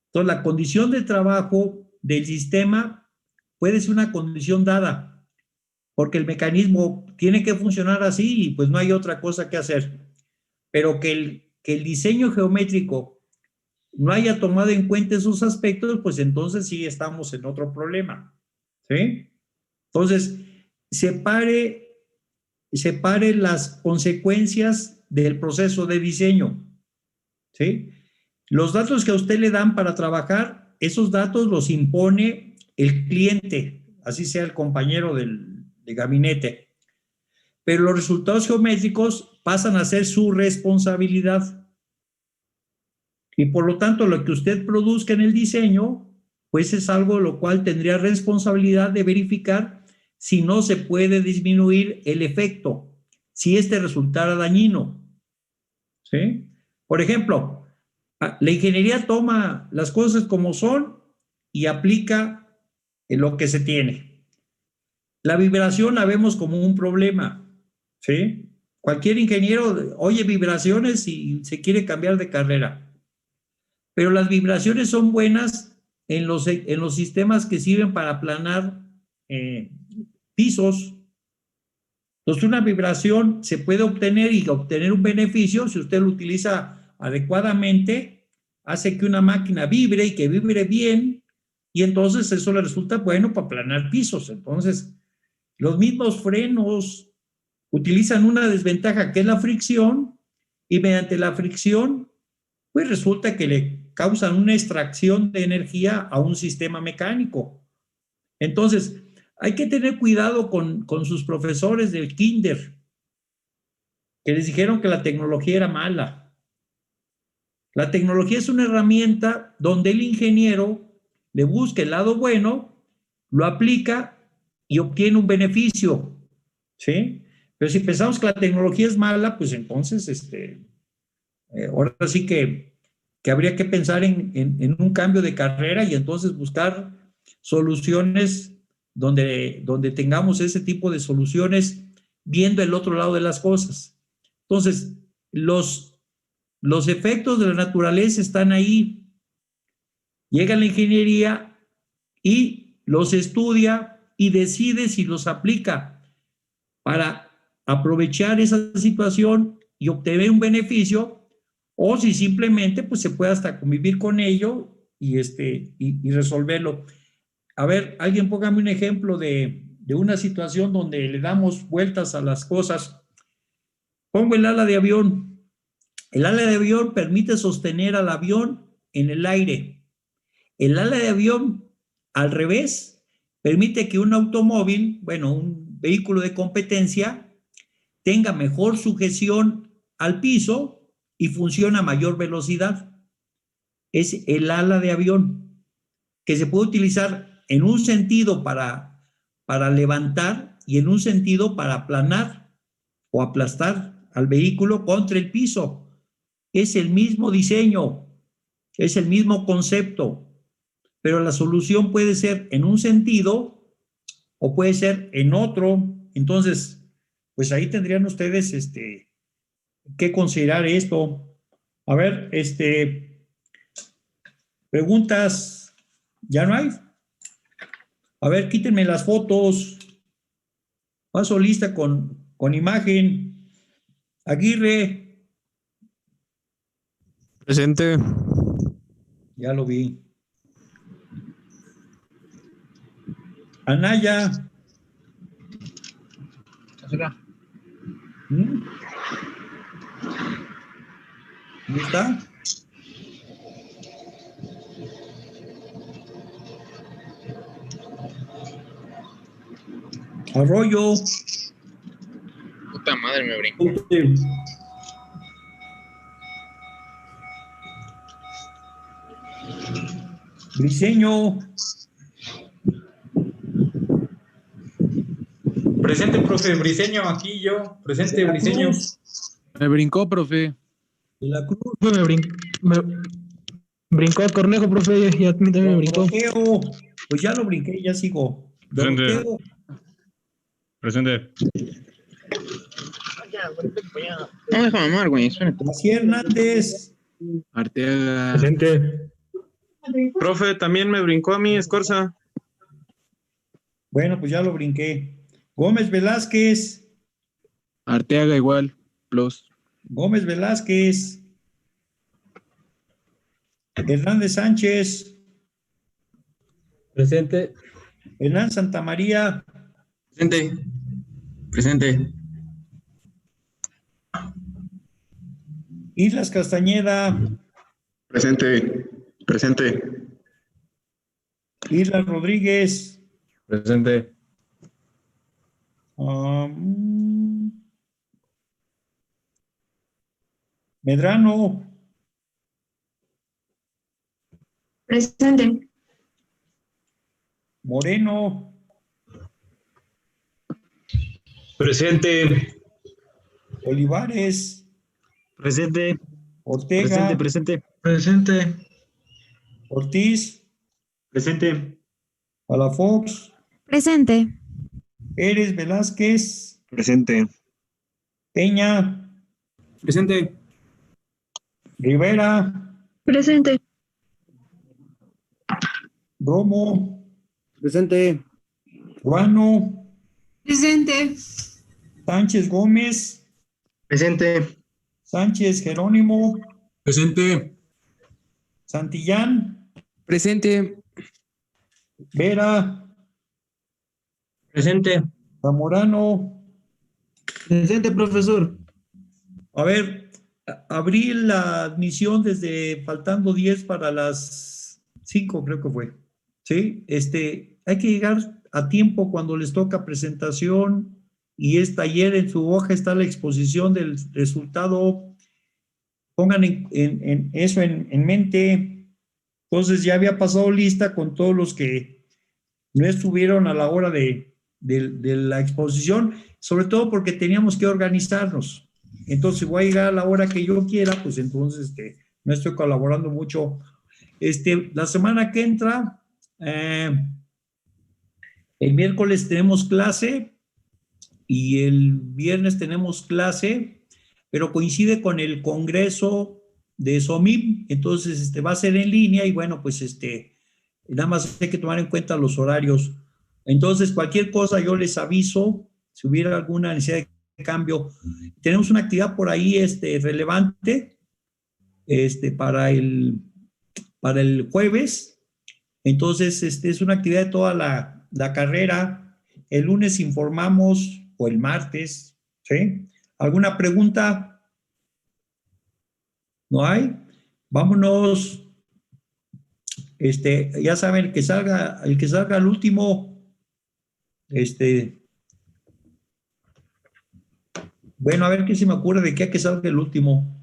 Entonces la condición de trabajo del sistema puede ser una condición dada, porque el mecanismo tiene que funcionar así y pues no hay otra cosa que hacer. Pero que el diseño geométrico no haya tomado en cuenta esos aspectos, pues entonces sí estamos en otro problema. ¿Sí? Entonces, separe las consecuencias del proceso de diseño. ¿Sí? Los datos que a usted le dan para trabajar, esos datos los impone el cliente, así sea el compañero de gabinete. Pero los resultados geométricos pasan a ser su responsabilidad. Y por lo tanto, lo que usted produzca en el diseño, pues es algo lo cual tendría responsabilidad de verificar si no se puede disminuir el efecto, si este resultara dañino. ¿Sí? Por ejemplo, la ingeniería toma las cosas como son y aplica en lo que se tiene. La vibración la vemos como un problema. ¿Sí? Cualquier ingeniero oye vibraciones y se quiere cambiar de carrera. Pero las vibraciones son buenas en los sistemas que sirven para aplanar pisos. Entonces, una vibración se puede obtener y obtener un beneficio si usted lo utiliza adecuadamente, hace que una máquina vibre y que vibre bien, y entonces eso le resulta bueno para aplanar pisos. Entonces, los mismos frenos utilizan una desventaja que es la fricción, y mediante la fricción, pues resulta que le causan una extracción de energía a un sistema mecánico. Entonces, hay que tener cuidado con sus profesores del kinder, que les dijeron que la tecnología era mala. La tecnología es una herramienta donde el ingeniero le busca el lado bueno, lo aplica y obtiene un beneficio. ¿Sí? Pero si pensamos que la tecnología es mala, pues entonces, ahora sí que habría que pensar en un cambio de carrera y entonces buscar soluciones donde tengamos ese tipo de soluciones viendo el otro lado de las cosas. Entonces, los efectos de la naturaleza están ahí. Llega la ingeniería y los estudia y decide si los aplica para aprovechar esa situación y obtener un beneficio, o si simplemente pues se puede hasta convivir con ello y resolverlo. A ver, alguien póngame un ejemplo de una situación donde le damos vueltas a las cosas. Pongo el ala de avión. El ala de avión permite sostener al avión en el aire. El ala de avión, al revés, permite que un automóvil, bueno, un vehículo de competencia, tenga mejor sujeción al piso y funciona a mayor velocidad. Es el ala de avión, que se puede utilizar en un sentido para levantar y en un sentido para aplanar o aplastar al vehículo contra el piso. Es el mismo diseño, es el mismo concepto, pero la solución puede ser en un sentido o puede ser en otro. Entonces, pues ahí tendrían ustedes que considerar esto. A ver, preguntas, ¿ya no hay? A ver, quítenme las fotos. Paso lista con imagen. Aguirre. Presente. Ya lo vi. Anaya. ¿Mm? ¿Dónde está? Arroyo. Puta madre, me brinco. Briseño. Presente, profe. Briseño, aquí yo. Presente, Briseño. Me brincó, profe. De la Cruz. Me brincó el Cornejo, profe, y a mí también me brincó. Doroteo. Pues ya lo brinqué, ya sigo. Presente. Doroteo. Presente. No deja mamar, güey. Espérate. García Hernández. Arteaga. Presente. Profe, también me brincó a mí, Escorza. Bueno, pues ya lo brinqué. Gómez Velázquez. Arteaga igual. Plus. Gómez Velázquez. Hernández Sánchez. Presente. Hernán Santamaría. Presente. Presente. Islas Castañeda. Presente. Presente. Islas Rodríguez. Presente. Medrano. Presente. Moreno. Presente. Olivares. Presente. Ortega. Presente. Presente. Ortiz. Presente. Palafox. Presente. Pérez Velázquez. Presente. Peña. Presente. Rivera. Presente. Romo. Presente. Ruano. Presente. Sánchez Gómez. Presente. Sánchez Jerónimo. Presente. Santillán. Presente. Vera. Presente. Zamorano. Presente, profesor. A ver, abrí la admisión desde faltando 10 para las 5, creo que fue. ¿Sí? Hay que llegar a tiempo cuando les toca presentación y es taller. En su hoja está la exposición del resultado. Pongan eso en mente. Entonces ya había pasado lista con todos los que no estuvieron a la hora de la exposición, sobre todo porque teníamos que organizarnos. Entonces voy a llegar a la hora que yo quiera, pues entonces no estoy colaborando mucho. La semana que entra, el miércoles tenemos clase y el viernes tenemos clase, pero coincide con el congreso de SOMIP, entonces va a ser en línea y bueno, pues nada más hay que tomar en cuenta los horarios. Entonces, cualquier cosa yo les aviso, si hubiera alguna necesidad de cambio. Tenemos una actividad por ahí relevante para el jueves. Entonces, es una actividad de toda la carrera. El lunes informamos, o el martes, ¿sí? ¿Alguna pregunta? ¿No hay? Vámonos. Ya saben, el que salga al último, bueno, a ver qué se me ocurre de qué hay que salga el último.